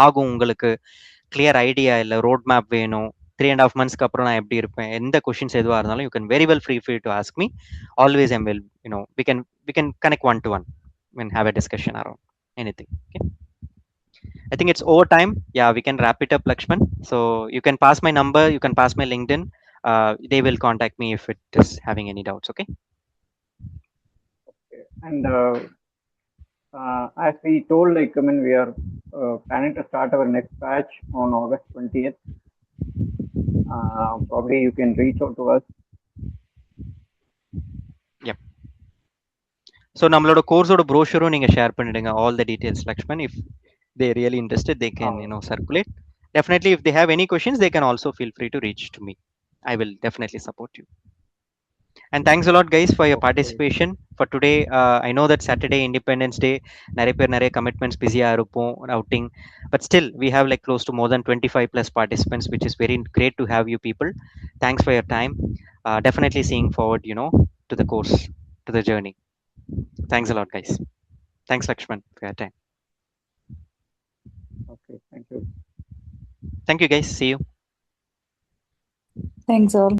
ஆகும் உங்களுக்கு, கிளியர் ஐடியா இல்லை, ரோட் மேப் வேணும், 3.5 monthsக்கு அப்புறம் நான் எப்படி இருப்பேன், எந்த கொஷின்ஸ் எதுவாக இருந்தாலும் you can very well free to ask me. Always I'm will we can connect one to one and have a discussion around anything. Okay, I think it's over time. Yeah, we can wrap it up, Lakshman. So you can pass my number, you can pass my LinkedIn. They will contact me if it is having any doubts. Okay. And as we told, like, I mean, we are planning to start our next batch on August 20th. Probably you can reach out to us. Yep. So நம்மளோட கோர்ஸோட ப்ரோஷரும் நீங்க share பண்ணிடுங்க, all the details, Lakshman. If they really interested, they can circulate. Definitely, if they have any questions, they can also feel free to reach to me. I will definitely support you. And thanks a lot, guys, for your participation for today. I know that Saturday, Independence Day, நிறைய commitments, busy outing, but still we have like close to more than 25 plus participants, which is very great to have you people. Thanks for your time. Definitely seeing forward, to the course, to the journey. Thanks a lot, guys. Thanks, Lakshman, for your time. Okay, thank you. Thank you, guys. See you. Thanks all.